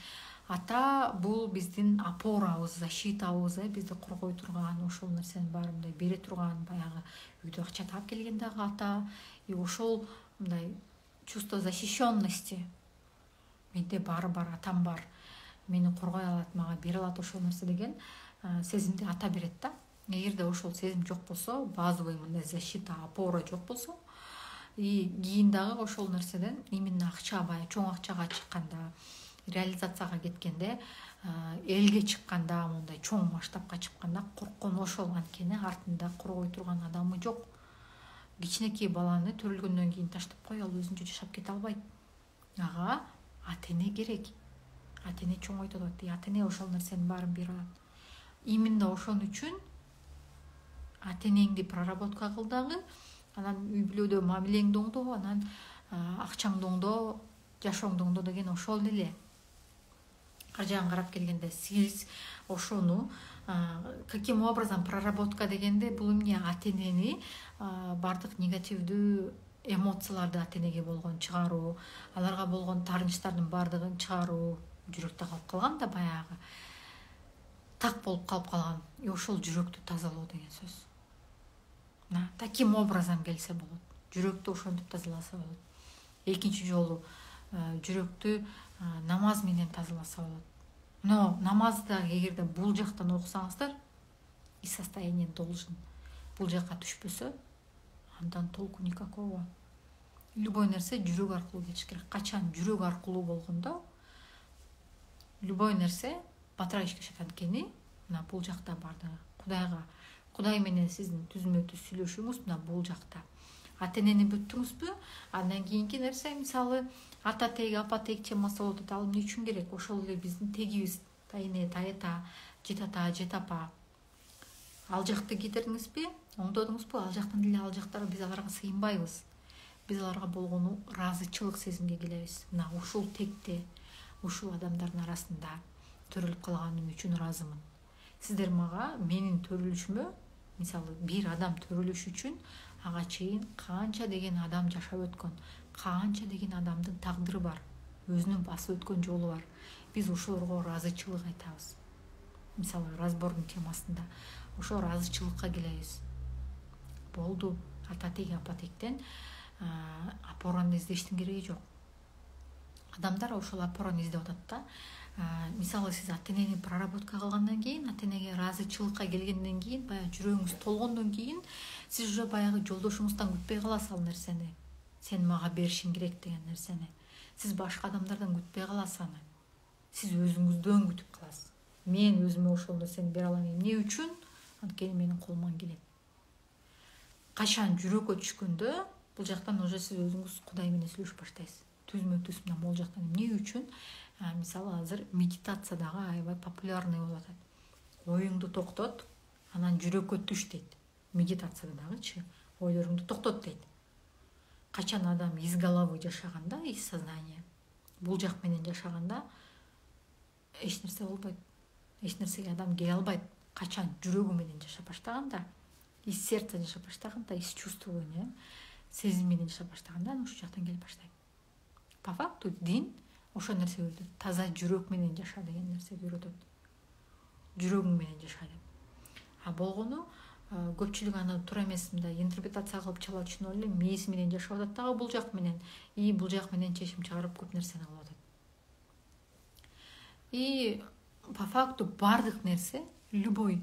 ата бул биздин опорабыз, защитабыз, бизди коргой турган, ошол нерсенин баарын мындай бере турган, баягы үйдө акча таап келген дагы ата. И ошол мындай чувство защищенности менде баары бар, атам бар, мени коргой алат, мага бере алат ошол нерсе деген сезимди ата берет да. Эгерде ошол сезим жок болсо, базовый мындай защита, опора жок болсо, и кийин дагы ошол нерседен именно акча, баягы чоң акчага чыкканда, реализацияга кеткенде, элге чыкканда, мындай чоң масштабка чыкканда корккон ошол. Анткени артында коргой турган адамы жок. Кичинекей баланы төрөлгөндөн кийин таштап кой, ал өзүнчө жашап кете албайт. Ага ата эне керек. Ата эне чоңойтуп атат, ата эне ошол нерсенин баарын бере алат. Именно ошон үчүн ата энеңди проработка кыл дагы, анан үй бүлөдө мамилеңди оңдо, анан акчаңды оңдо, жашооңду оңдо деген ошол эле. Ар жагын карап келгенде сиз ошону каким образом проработка дегенде, бул эмне, ата энени бардык негативдүү эмоцияларды ата энеге болгон чыгаруу, аларга болгон таарынычтардын баардыгын чыгаруу, жүрөктө калып калган да, баягы так болуп калып калган. И ошол жүрөктү тазалоо деген сөз. Таким образом келсе болот. Жүрөктү ошентип тазаласа болот. Экинчи жолу жүрөктү намаз менен тазаласа болот. Но намазды эгерде бул жактан окусаңыздар, и состояние должен бул жакка түшпөсө, андан толку никакого. Любой нерсе жүрөк аркылуу кетиш керек. Качан жүрөк аркылуу болгондо, любой нерсе батыра ишкешет. Анткени мына бул жакта бардыгы Кудайга, Кудай менен сиздин түзмө түз сүйлөшүүңүз мына бул жакта. Ата энени бүттүңүзбү? Андан кийинки нерсе, мисалы, ата тег, апа тег темасы болуп атат. Ал эмне үчүн керек? Ошол эле биздин тегибиз, тайэне, таэта, жетата, жетапа. Ал жакты кетирдиңизби? Оңдодуңузбу? Ал жактан деле ал жактар биз аларга сыйынбайбыз. Биз аларга болгону ыраазычылык сезимге келебиз. Мына ушул текте, ушул адамдардын арасында төрөлүп калганым үчүн ыраазымын. Сиздер мага менин төрөлүшүмө, мисалы, бир адам төрөлүш үчүн ага чейин канча деген адам жашап өткөн, канча деген адамдын тагдыры бар, өзүнүн басып өткөн жолу бар. Биз ошолорго ыраазычылык айтабыз. Мисалы, разбордун темасында ошо ыраазычылыкка келебиз. Болду, ата тег, апа тегден опораны издештин кереги жок. Адамдар ошол опораны издеп атат да. Мисалы, сиз ата энени проработка кылгандан кийин, ата энеге ыраазычылыкка келгенден кийин, баягы жүрөгүңүз толгондон кийин, сиз уже баягы жолдошуңуздан күтпөй каласыз ал нерсени. Сен мага беришиң керек деген нерсени. Сиз башка адамдардан күтпөй каласыз аны. Сиз өзүңүздөн күтүп каласыз. Мен өзүмө ошол нерсени бере алам. Эмне үчүн? Анткени менин колуман келет. Качан жүрөккө түшкөндө, бул жактан уже сиз өзүңүз Кудай менен сүйлөшүп баштайсыз. Түзмө түз мына бул жактан эмне үчүн? Мисалы, азыр медитация дагы аябай популярный болуп атат. Оюңду токтот, анан жүрөккө түш дейт. Медитацияда дагычы ойлоруңду токтот дейт. Качан адам из головы жашаганда, из сознания, бул жак менен жашаганда эч нерсе болбойт. Эч нерсеге адам келе албайт. Качан жүрөгү менен жашап баштаганда, из сердца жашап баштаганда, из чувствования, сезим менен жашап баштаганда, ошол жактан келип баштайт. По факту дин ошол нерсе үйрөтөт. Таза жүрөк менен жаша деген нерсе үйрөтөт. Жүрөгүң менен жаша деп. Болгону көпчүлүк аны туура эмес мындай интерпретация кылып чала түшүнүп эле мээси менен жашап атат дагы бул жак менен. И бул жак менен чечим чыгарып көп нерсени кылып атат. И по факту бардык нерсе, любой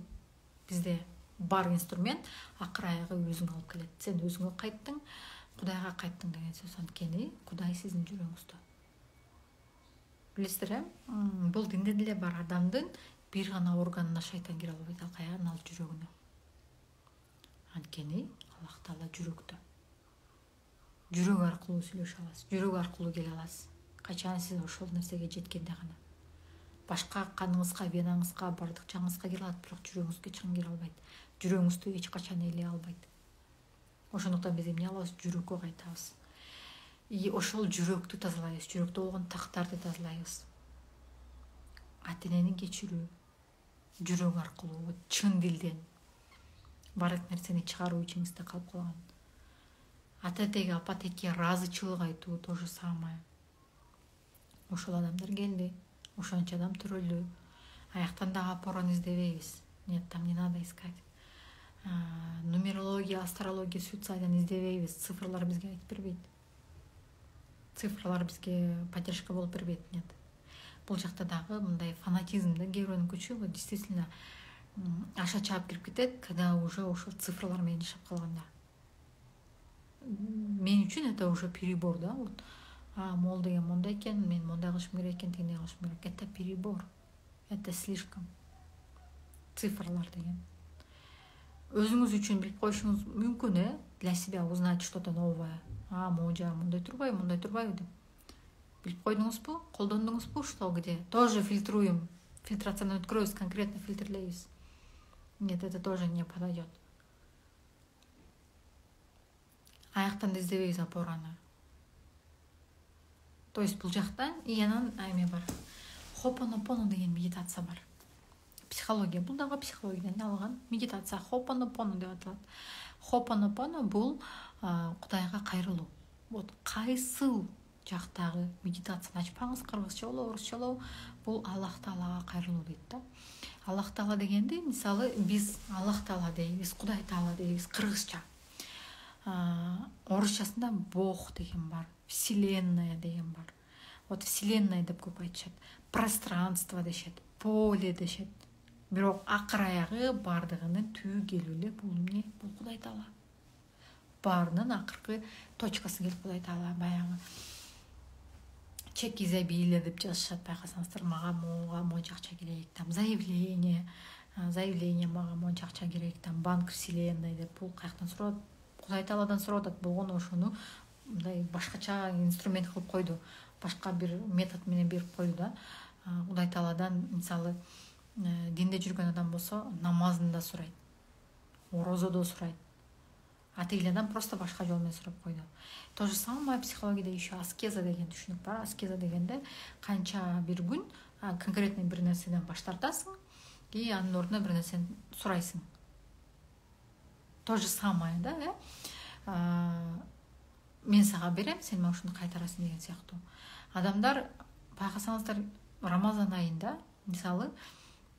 бизде бар инструмент акыр аягы өзүңө алып келет. Сен өзүңө кайттың, Кудайга кайттың деген сөз. Анткени Кудай сиздин жүрөгүңүздө. Билесиздер, бул динде деле бар, адамдын бир гана органына шайтан кире албайт, ал каяган, ал жүрөгүнө. Анткени Аллах Таала жүрөктө. Жүрөк аркылуу сүйлөшө аласыз, жүрөк аркылуу келе аласыз. Качан сиз ошол нерсеге жеткенде гана. Башка каныңызга, венаңызга, бардык жаңыңызга келе алат, бирок жүрөгүңүзгө чын кире албайт. Жүрөгүңүздү эч качан ээлей албайт. Ошондуктан биз эмне алабыз? Жүрөккө кайтабыз. И ошол жүрөктү тазалайбыз, жүрөктө болгон тактарды тазалайбыз. Ата энени кечирүү, жүрөк аркылуу, чын дилден бардык нерсени чыгаруу ичиңизде калып калган. Ата тег, апа тегге ыраазычылык айтуу то же самое. Ошол адамдар келди, ошончо адам төрөлдү. Аяктан дагы опораны издебейбиз. Нет, там не надо искать. Нумерология, астрология, суициданы издебейбиз. Цифрлар бизге айтып бербейт. Цифрлар бизге поддержка болуп бербейт. Нет. Бул жакта дагы мындай фанатизм да, кээ бирөөнүн күчү действительно аша чаап кирип кетет, когда уже ошол цифрлар менен жашап калганда. Мен үчүн это уже перебор, да. Вот могул деген мондай экен, мен мондай кылышым керек экен, тигиндей кылышым керек. Это перебор. Это слишком. Цифрлар деген. Өзүңүз үчүн билип коюшуңуз мүмкүн, для себя узнать что-то новое. Могу жагы мындай турбайбы деп. Билип койдуңузбу? Колдондуңузбу? Что, где? Тоже фильтруем. Фильтрацияны өткөрөбүз, конкретно фильтрлейбиз. Нет, это тоже не подойдет. Аяктан издебейбиз опораны. То есть бул жактан иянан эме бар. Хопонопоно деген медитация бар. Психология, бул дагы психологиядан алган медитация. Хопонопоно деп аталат. Хопонопоно бул Кудайга кайрылуу. Вот кайсыл жактагы медитацияны ачпаңыз, кыргызча болобу, орусча болобу, бул Аллах Таалага кайрылуу дейт да. Аллах Таала дегенде, мисалы, биз Аллах Таала дейбиз, Кудай Таала дейбиз кыргызча. Орусчасында Бог деген бар, Вселенная деген бар. Вот Вселенная деп көп айтышат. Пространство дешет, поле дешет. Бирок акыр аягы бардыгынын түгөлү эле бул эмне? Бул Кудай Таала. Баарынын акыркы точкасы келип Кудай Таала. Баягы чек изобилия деп жазышат, байкасаңыздар. Мага монча акча керек, там заявление мага монча акча керек, там банк Вселенная деп. Бул каяктан сурап? Кудай Тааладан сурап атат. Болгону ошону мындай башкача инструмент кылып койду. Башка бир метод менен берип койду да. Кудай Тааладан, мисалы, динде жүргөн адам болсо, намазында сурайт, орозодо сурайт. А тигил адам просто башка жол менен сурап койду. То же самое психологияда еще аскеза деген түшүнүк бар. Аскеза дегенде канча бир күн конкретный бир нерседен баш тартасың и анын ордуна бир нерсени сурайсың. То же самое, да, мен сага берем, сен мага ушуну кайтарасың деген сыяктуу. Адамдар, байкасаңыздар, Рамазан айында, мисалы,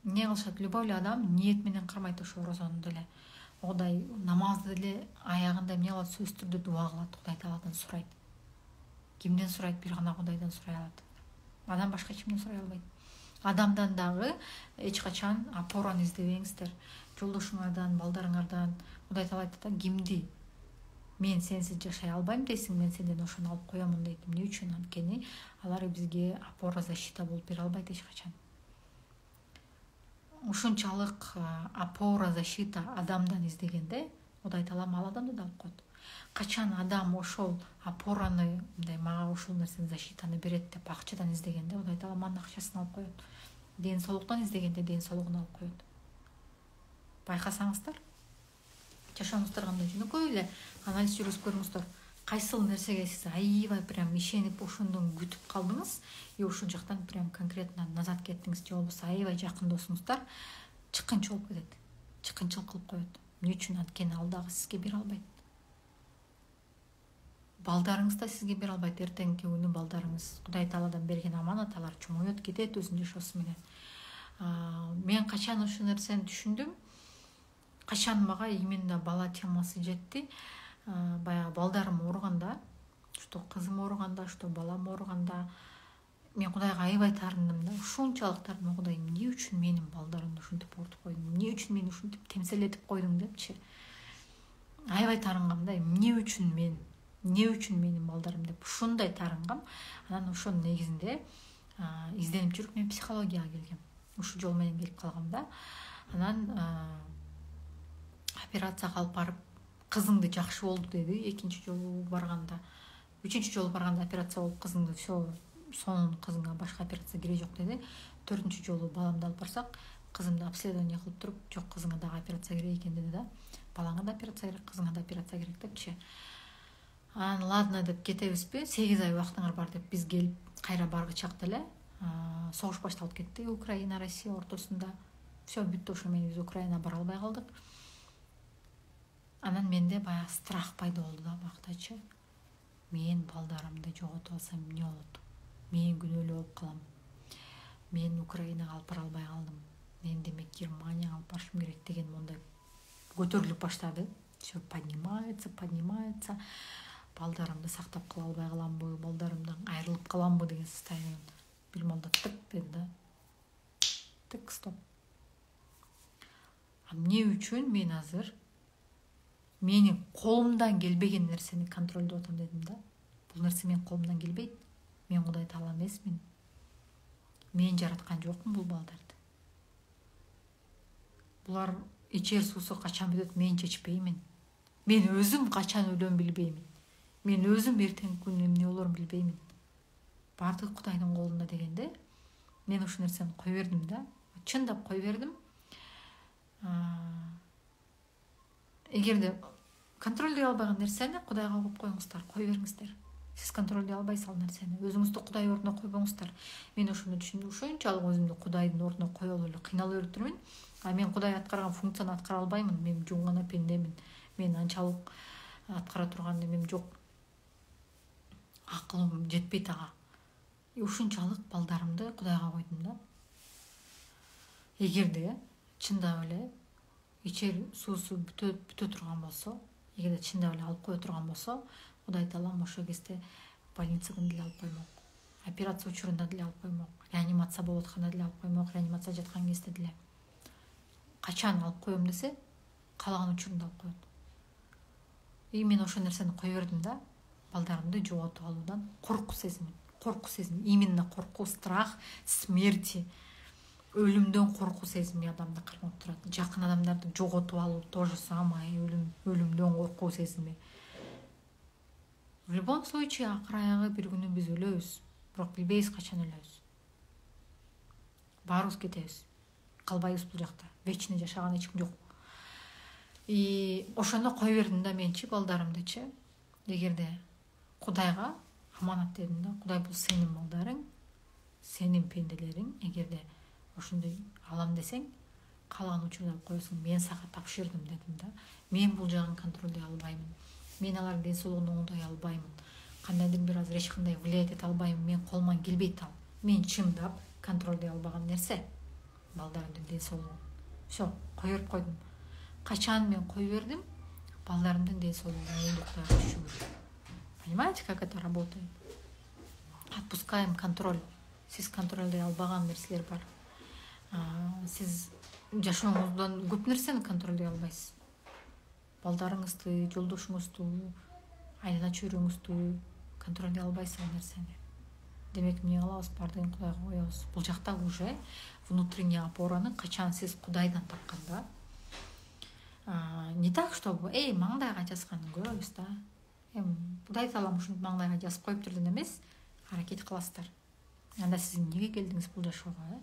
не кылышат? Любой эле адам ниет менен кармайт ошо орозону деле. Кудай намазды деле аягында эмне кылат? Сөзсүз түрдө дуа кылат, Кудай Тааладан сурайт. Кимден сурайт? Бир гана Кудайдан сурай алат. Адам башка эч кимден сурай албайт. Адамдан дагы эч качан опораны издебеңиздер. Жолдошуңардан, балдарыңардан. Кудай Таала айтат, кимди? Мен сенсиз жашай албайм дейсиң, мен сенден ошону алып коёмун дейт. Эмне үчүн? Анткени алар бизге опора, защита болуп бере албайт эч качан. Ушунчалык опора, защита адамдан издегенде, Кудай Таала ал адамды да алып коет. Качан адам ошол опораны, мындай мага ушул нерсени, защитаны берет деп акчадан издегенде, Кудай Таала манын акчасын алып коет. Ден соолуктан издегенде ден соолугун алып коет. Байкасаңыздар, жашооңуздар кандай жөнөкөй эле анализ жүргүзүп көрүңүздөр. Кайсыл нерсеге сиз аябай прям ишенип ошондон күтүп калдыңыз, и ошол жактан прям конкретно назад кеттиңиз, же болбосо аябай жакын досуңуздар чыккынчы болуп кетет. Чыккынчылык кылып коет. Эмне үчүн? Анткени ал дагы сизге бере албайт. Балдарыңыз да сизге бере албайт. Эртеңки күнү балдарыңыз Кудай Тааладан берген аманат, алар чоңоет кетет өзүнүн жашоосу менен. Мен качан ушул нерсени түшүндүм? Качан мага именно бала темасы жетти? Баягы балдарым ооруганда, что кызым ооруганда, что балам ооруганда, мен Кудайга аябай таарындым да. Ушунчалык таарындым, Кудай, эмне үчүн менин балдарымды ушинтип оорутуп койдуң? Эмне үчүн мени ушинтип темселетип койдуң депчи. Аябай таарынгам да, эмне үчүн менин балдарым деп ушундай таарынгам. Анан ошонун негизинде изденип жүрүп мен психологияга келгем. Ушул жол менен келип калгам да. Анан операцияга алып барып, кызыңды жакшы болду деди. Экинчи жолу барганда, үчүнчү жолу барганда операция болуп, кызыңды все, сонун кызыңа башка операция керек жок деди. Төртүнчү жолу баламды алып барсак, кызымды обследование кылып туруп, жок, кызыңа дагы операция керек экен деди да. Балаңа да операция керек, кызыңа да операция керек депчи. Ладно деп кетебизби? 8 ай убактыңар бар деп биз келип кайра баргычак деле согуш башталып кетти Украина Россия ортосунда. Все бүттү, ошо менен биз Украина бара албай калдык. Анан менде баягы страх пайда болду да, бактачы. Мен балдарымды жоготуп алсам эмне болот? Мен күнөөлүү болуп калам. мен Украинага алып бара албай калдым, мен демек Германияга алып барышым керек деген мондай көтөрүлүп баштады. Все поднимается. Балдарымды сактап кала албай каламбы, балдарымдан айрылып каламбы деген состояние. Бир молда тык деди да. Тык, стоп. Эмне үчүн мен азыр менин колумдан келбеген нерсени контролдоп атам дедим да. Бул нерсе менин колумдан келбейт. Мен Кудай таала эмесмин. Мен жараткан жокмун бул балдарды. Булар ичер суусу качан бүтөт мен чечпеймин. Мен өзүм качан өлөм билбеймин. Мен өзүм эртеңки күнү эмне болорун билбеймин. Бардыгы Кудайдын колунда дегенде мен ушул нерсени кой бердим да. Чындап кой бердим. Эгерде контролдой албаган нерсени Кудайга коюп коюңуздар, кой бериңиздер. Сиз контролдой албайсыз ал нерсени. Өзүңүздү Кудай ордуна койбоңуздар. Мен ошону түшүндүм. Ошончолук өзүмдү Кудайдын ордуна коюп эле кыйналып жүрүмүн. Мен Кудай аткарган функцияны аткара албаймын. Мен жөн гана пендемин. Мен анчалык аткара турган немем жок. Акылым жетпейт ага. Ушунчалык балдарымды Кудайга койдум да. Эгерде чындап эле ичер суусу бүтө турган болсо, эгерде чындап эле алып кое турган болсо, Кудай таалам ошол кезде больницадан деле алып коймок. Операция учурунда деле алып коймок. Реанимация болуп атканда деле алып коймок. Реанимация жаткан кезде деле. Качан алып коем десе, каалаган учурунда алып коет. Мен ошол нерсени кой бердим да. Балдарымды жоготуп алуудан коркуу сезими. Именно коркуу, страх, смерти, өлүмдөн коркуу сезими адамды кармап турат. Жакын адамдарды жоготуп алуу то же самое, өлүмдөн коркуу сезими. В любом случае, акыр аягы бир күнү биз өлөбүз. Бирок билбейбиз качан өлөбүз. Баарыбыз кетебиз. Калбайбыз бул жакта. Вечный жашаган эч ким жок. Ошондо кой бердим да менчи балдарымдычы. Эгерде Кудайга аманат дедим да. Кудай бул сенин балдарың, сенин пенделериң. Эгерде ошондой алам десең, каалаган учурда алып коесуң. Мен сага тапшырдым дедим да. Мен бул жагын контролдой албаймын. Мен алардын ден соолугун оңдой албаймын. Кандайдыр бир азыр эч кандай влиять эте албаймын. Мен колуман келбейт ал. Мен чындап контролдой албаган нерсе балдарымдын ден соолугу. Все, кой берип койдум. Качан мен кой бердим, балдарымдын ден соолугу оңдо, Кудайга шүгүр. Понимаете, как это работает? Отпускаем контроль. Сиз контролдой албаган нерселер бар. Сиз жашооңуздан көп нерсени контролдой албайсыз. Балдарыңызды, жолдошуңузду, айлана чөйрөңүздү контролдой албайсыз ал нерсени. Демек эмне кылабыз? Бардыгын Кудайга коебуз. Бул жакта уже внутренняя опораны качан сиз Кудайдан тапканда, не так, чтобы маңдайга жазганын көрөбүз да. Кудай таалам ушинтип маңдайга жазып коюптур деп эмес, аракет кыласыздар. Анда сиз эмнеге келдиңиз бул жашоого?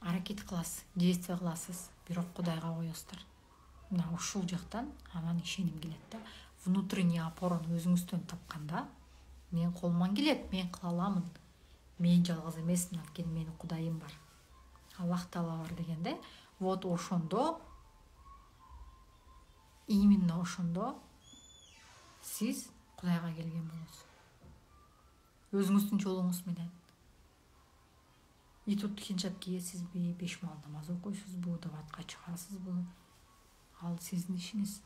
Аракет кыласыз, действие кыласыз, бирок Кудайга коесуздар. Мына ушул жактан анан ишеним келет да. Внутренняя опораны өзүңүздөн тапканда, мен колуман келет, мен кыла аламын. Мен жалгыз эмесмин, анткени менин Кудайым бар. Аллах таала бар дегенде, вот ошондо, именно ошондо сиз Кудайга келген болосуз. Өзүңүздүн жолуңуз менен. И тут хиджаб кийесизби, 5 мал намаз окуйсузбу, даватка чыгасызбы? Ал сиздин ишиңиз.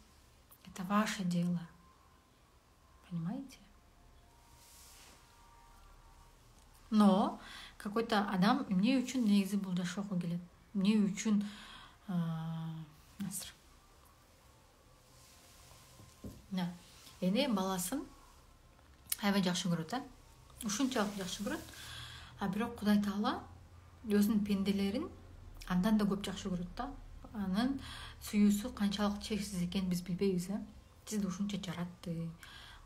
Это ваше дело. Понимаете? Но какой-то адам эмне үчүн негизи бул жашоого келет? Эмне үчүн азыр? Эне баласын аябай жакшы көрөт, ушунчалык жакшы көрөт. Бирок Кудай таала өзүнүн пенделерин андан да көп жакшы көрөт да. Анын сүйүүсү канчалык чексиз экенин биз билбейбиз, Сизди ушунча жаратты,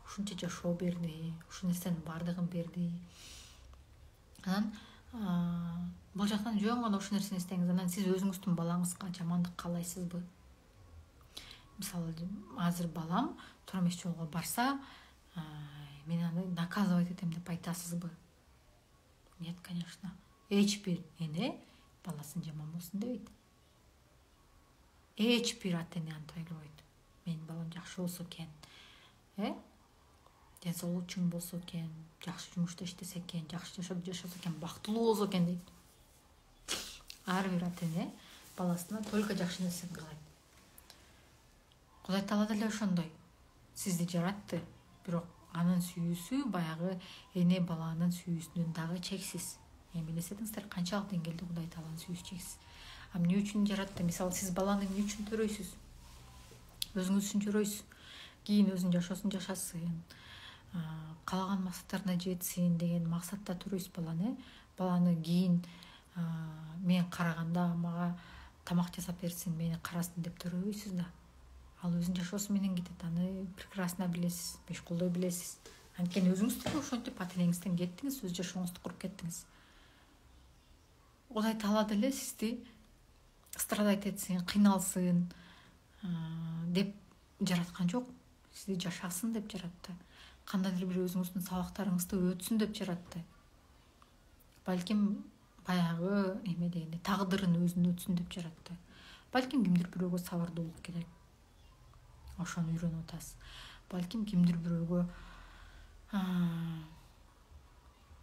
ушунча жашоо берди, ушул нерсенин баардыгын берди. Анан бул жактан жөн гана ушул нерсени эстеңиз. Анан сиз өзүңүздүн балаңызга жамандык каалайсызбы? Мисалы, азыр балам туура эмес жолго барса, мен аны наказывать этем деп айтасызбы? Нет, конечно. Эч бир эне баласын жаман болсун дебейт. Эч бир ата эне антип ойлобойт. Менин балам жакшы болсо экен, ден соолугу чың болсо экен, жакшы жумушта иштесе экен, жакшы жашоосо экен, бактылуу болсо экен дейт. ар бир ата эне баласына только жакшы нерсени каалайт. Кудай таала деле ошондой. Сизди жаратты, бирок анын сүйүүсү баягы эне баланын сүйүүсүнөн дагы чексиз. Эми элестетиңиздер, канчалык деңгээлде Кудай тааланын сүйүүсү чексиз. Эмне үчүн жаратты? Мисалы, сиз баланы эмне үчүн төрөйсүз? Өзүңүз үчүн төрөйсүз. Кийин өзүнүн жашоосун жашасын, каалаган максаттарына жетсин деген максатта төрөйсүз баланы. Баланы кийин мен караганда мага тамак жасап берсин, мени карасын деп төрөбөйсүз да. Ал өзүнүн жашоосу менен кетет. Аны прекрасно билесиз, бешкулдой билесиз. Анткени өзүңүз деле ошентип ата энеңизден кеттиңиз, өз жашооңузду куруп кеттиңиз. Кудай таала деле сизди страдать этсин, кыйналсын деп жараткан жок. Сизди жашасын деп жаратты. Кандайдыр бир өзүңүздүн сабактарыңызды өтсүн деп жаратты. Балким баягы эме дегенде тагдырын өзүн өтсүн деп жаратты. Балким кимдир бирөөгө сабырдуулук керек. Ошону үйрөнүп атасыз. Балким кимдир бирөөгө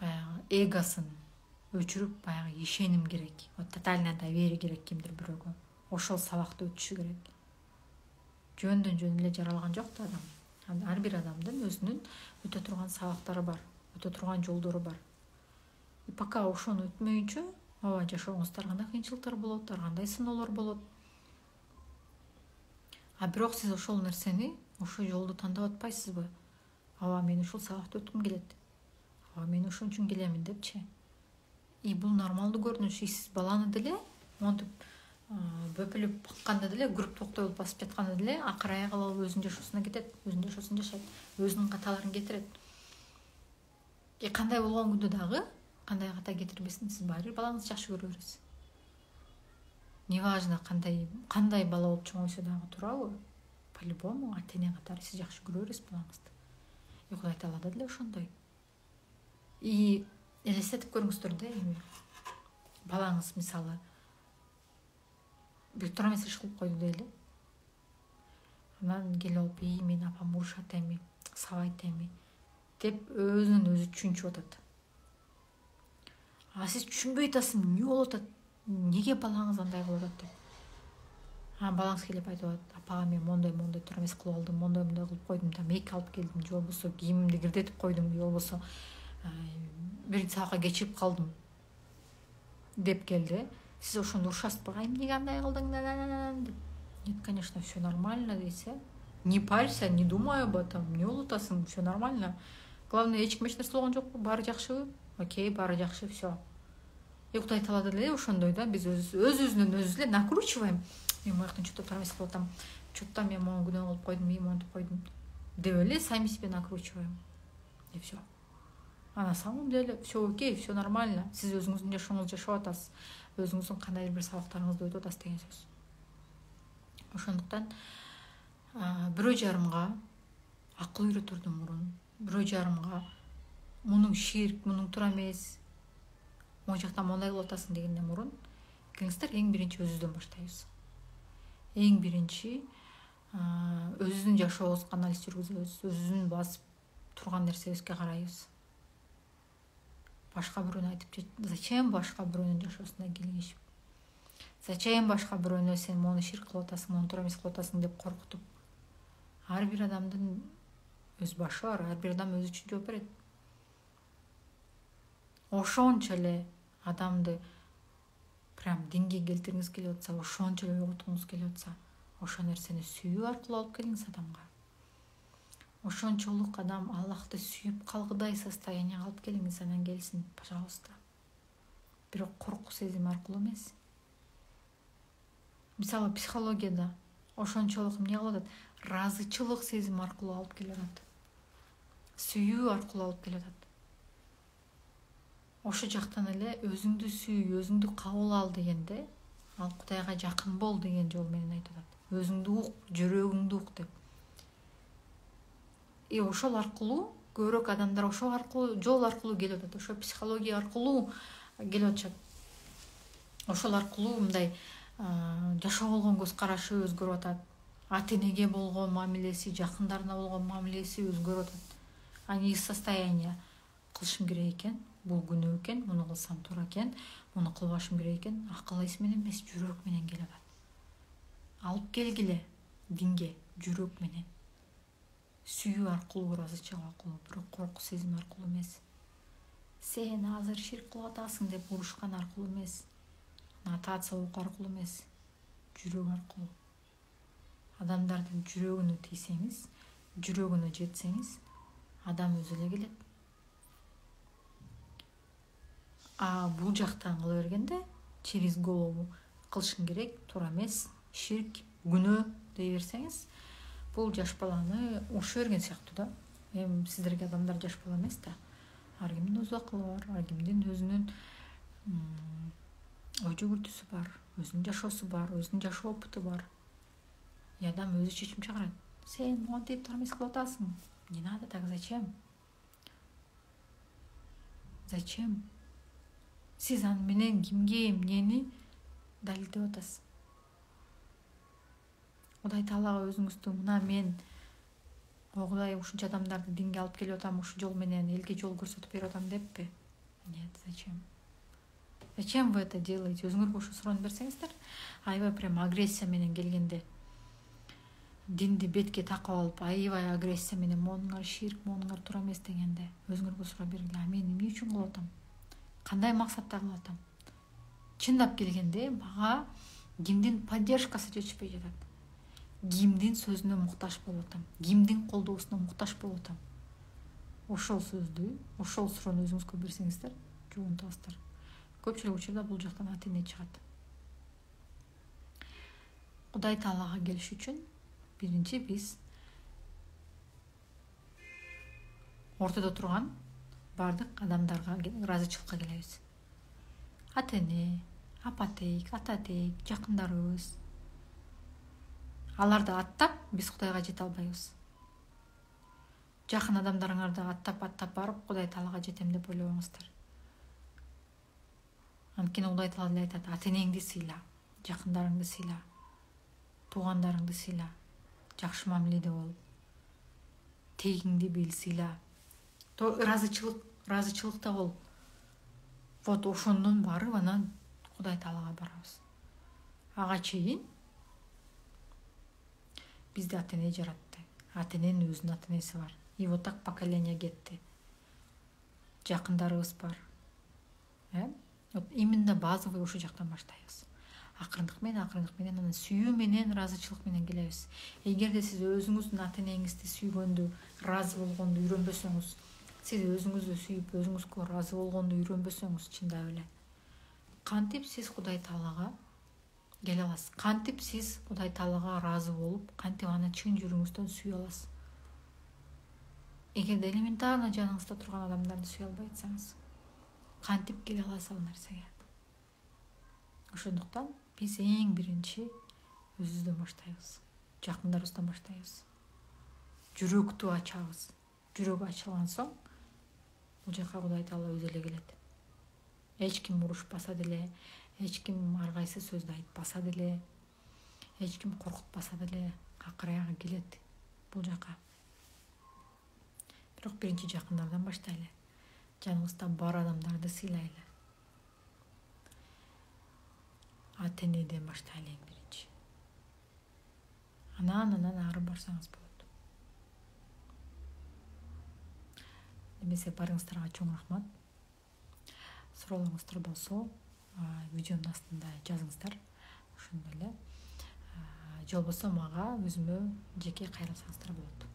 баягы эгосын өчүрүп, баягы ишеним керек. Тотальное доверие керек кимдир бирөөгө. Ошол сабакты өтүшү керек. Жөндөн жөн эле жаралган жок да адам. Ар бир адамдын өзүнүн өтө турган сабактары бар, өтө турган жолдору бар. И пока ошону өтмөйүнчө, ооба, жашооңузда ар кандай кыйынчылыктар болот, ар кандай сыноолор болот. Бирок сиз ошол нерсени, ошол жолду тандап атпайсызбы? Ооба, мен ушул сабакты өткүм келет. Ооба, мен ошон үчүн келемин депчи. И бул нормалдуу көрүнүш. Сиз баланы деле монтип бөпөлүп бакканда деле, групп токтой болуп басып жатканда деле акыр аягы алып өзүнүн жашоосуна кетет, өзүнүн жашоосун жашайт, өзүнүн каталарын кетирет. Кандай болгон күндө дагы, кандай ката кетирбесин, сиз баары бир балаңызды жакшы көрө бересиз. Неважно кандай бала болуп чоңойсо дагы, туурабы? По-любому ата эне катары сиз жакшы көрө бересиз балаңызды. Кудай таала деле ошондой. И элестетип көрүңүздөр да, эми балаңыз мисалы бир туура эмес иш кылып койду дейли. Анан келип алып, мен апам урушат эми, сабайт эми деп өзүнөн өзү түшүнчүп атат. Сиз түшүнбөй атасыз, эмне болуп атат? Неге балаңыз андай кылып атат деп. Балаңыз келип айтып атат, апага мен мондой туура эмес кылып алдым, мондой кылып койдум да, мейк алып келдим, же болбосо кийимимди кирдетип койдум, же болбосо бир сабакка кечигип калдым деп келди. Сиз ошондо урушасызбы? Эмнеге андай кылдың деп. Нет, конечно, все нормально дейсе. Не парься, не думай об этом. Эмне болуп атасың? Все нормально. Главное, эч ким эч нерсе болгон жокпу? Баары жакшыбы? Окей, баары жакшы, все. Кудай таала деле ошондой да, биз өзүбүздөн өзүбүз эле накручиваем. Мен мояктан что-то туура эмес кылып атам. Что-то мен мону күнөө кылып койдум, монтип койдум деп эле сами себе накручиваем. И все. А на самом деле все окей, все нормально. Сиз өзүңүздүн жашооңузду жашап атасыз. Өзүңүздүн кандайдыр бир сабактарыңызды өтүп атасыз деген сөз. Ошондуктан бирөө жарымга акыл үйрөтөрдөн мурун, бирөө жарымга мунуң ширк, мунуң туура эмес, могу жактан мондай кылып атасың дегенден мурун, келиңиздер, эң биринчи өзүбүздөн баштайбыз. Эң биринчи өзүбүздүн жашообузга анализ жүргүзөбүз, өзүбүздүн басып турган нерсебизге карайбыз. Башка бирөөнү айтып, зачем башка бирөөнүн жашоосуна киргизип? Зачем башка бирөөнү сен мону ширк кылып атасың, мону туура эмес кылып атасың деп коркутуп? Ар бир адамдын өз башы бар, ар бир адам өзү үчүн жооп берет. Ошончо эле адамды прям динге келтиргиңиз келип атса, ошончо эле ойготкуңуз келип атса, ошол нерсени сүйүү аркылуу алып келиңиз адамга. Ошончолук адам Аллахты сүйүп калгыдай состоянияга алып келиңиз, анан келсин, пожалуйста. Бирок корку сезими аркылуу эмес. Мисалы, психологияда ошончолук эмне кылып атат? Ыраазычылык сезими аркылуу алып келип атат. Сүйүү аркылуу алып келип атат. Ошо жактан эле өзүңдү сүй, өзүңдү кабыл ал дегенде, ал Кудайга жакын бол деген жол менен айтып атат. Өзүңдү ук, жүрөгүңдү ук деп. И ошол аркылуу көбүрөөк адамдар ошол аркылуу, жол аркылуу келип атат. Ошо психология аркылуу келип атышат. Ошол аркылуу мындай жашоо болгон көз карашы өзгөрүп атат. Ата энеге болгон мамилеси, жакындарына болгон мамилеси өзгөрүп атат. Они из состояния кылышым керек экен, бул күнөө экен, муну кылсам туура экен, муну кылбашым керек экен. Акыл эс менен эмес, жүрөк менен келе атат. Алып келгиле динге жүрөк менен, сүйүү аркылуу, ыраазычылык аркылуу, бирок корку сезим аркылуу эмес. Сен азыр ширк кылып атасың деп урушкан аркылуу эмес, нотация окуу аркылуу эмес, жүрөк аркылуу. Адамдардын жүрөгүнө тийсеңиз, жүрөгүнө жетсеңиз, адам өзү эле келет. Бул жактан кыла бергенде через голову кылышың керек, туура эмес, ширк, күнөө дей берсеңиз, бул жаш баланы уруша берген сыяктуу да. Эми сиздерге адамдар жаш бала эмес да. Ар кимдин өз акылы бар, ар кимдин өзүнүн ой жүгүртүүсү бар, өзүнүн жашоосу бар, өзүнүн жашоо опыту бар. И адам өзү чечим чыгарат. Сен монтип туура эмес кылып атасың. Не надо так, зачем? Зачем? Сиз аны менен кимге эмнени далилдеп атасыз? Кудай Таалага өзүңүздү мына мен Кудай ушунча адамдарды динге алып келип атам, ушул жол менен элге жол көрсөтүп берип атам деппи? Нет, зачем? Зачем вы это делаете? Өзүңөргө ошо суроону берсеңиздер. Аябай прям агрессия менен келгенде, динди бетке такап алып, аябай агрессия менен монуңар ширк, монуңар туура эмес дегенде, өзүңөргө суроо бергиле. Мен эмне үчүн кылып атам? Кандай максатта кылып атам? Чындап келгенде мага кимдин поддержкасы жетишпей жатат. Кимдин сөзүнө муктаж болуп атам, кимдин колдоосуна муктаж болуп атам. Ошол сөздү, ошол суроону өзүңүзгө берсеңиздер, жол унутасыздар. Көпчүлүк учурда бул жактан атене чыгат. Кудай Таалага келиш үчүн биринчи биз ортодо турган бардык адамдарга ыраазычылыкка келебиз. Атене, апатейк, ататейк, жакындарыбыз. Аларды аттап, биз Кудайга жете албайбыз. Жакын адамдарыңарды аттап барып, Кудай Таалага жетем деп ойлобоңуздар. Анткени Кудай Таала эле айтат: атенеңди сыйла, жакындарыңды сыйла, туугандарыңды сыйла, жакшы мамиледе бол, тегиңди бил, сыйла. Ыраазычылыкта бол. Вот ошондон барып анан Кудай Таалага барабыз. Ага чейин бизди атене жаратты. Атененин өзүнүн атенеси бар. И вот так поколение кетти. Жакындарыбыз бар. Вот именно базовый ошол жактан баштайбыз. Акырындык менен анан сүйүү менен, ыраазычылык менен келебиз. Эгерде сиз өзүңүздүн атенеңизди сүйгөндү, ыраазы болгонду үйрөнбөсөңүз, сиз өзүңүздү сүйүп, өзүңүзгө ыраазы болгонду үйрөнбөсөңүз, чындап эле кантип сиз Кудай Таалага келе аласыз? Кантип сиз Кудай Таалага ыраазы болуп, кантип аны чын жүрөгүңүздөн сүйө аласыз? Эгерде элементарно жаныңызда турган адамдарды сүйө албай атсаңыз, кантип келе аласыз ал нерсеге? Ошондуктан биз эң биринчи өзүбүздөн баштайбыз, жакындарыбыздан баштайбыз. Жүрөктү ачабыз. Жүрөк ачылган соң бул жака Кудай Таала өзү эле келет. Эч ким урушпаса деле, эч ким ар кайсы сөздү айтпаса деле, эч ким коркутпаса деле, акыры аягы келет бул жака. Бирок биринчи жакындардан баштайлы. Жаныбызда бар адамдарды сыйлайлы. Атенеден баштайлы эң биринчи. Анан ары барсаңыз болот. Эмесе барыңыздарга чоң рахмат. Суроолоруңуздар болсо, видеонун астында жазыңыздар. Ошондой эле. Же болбосо мага өзүмө жеке кайрылсаңыздар болот.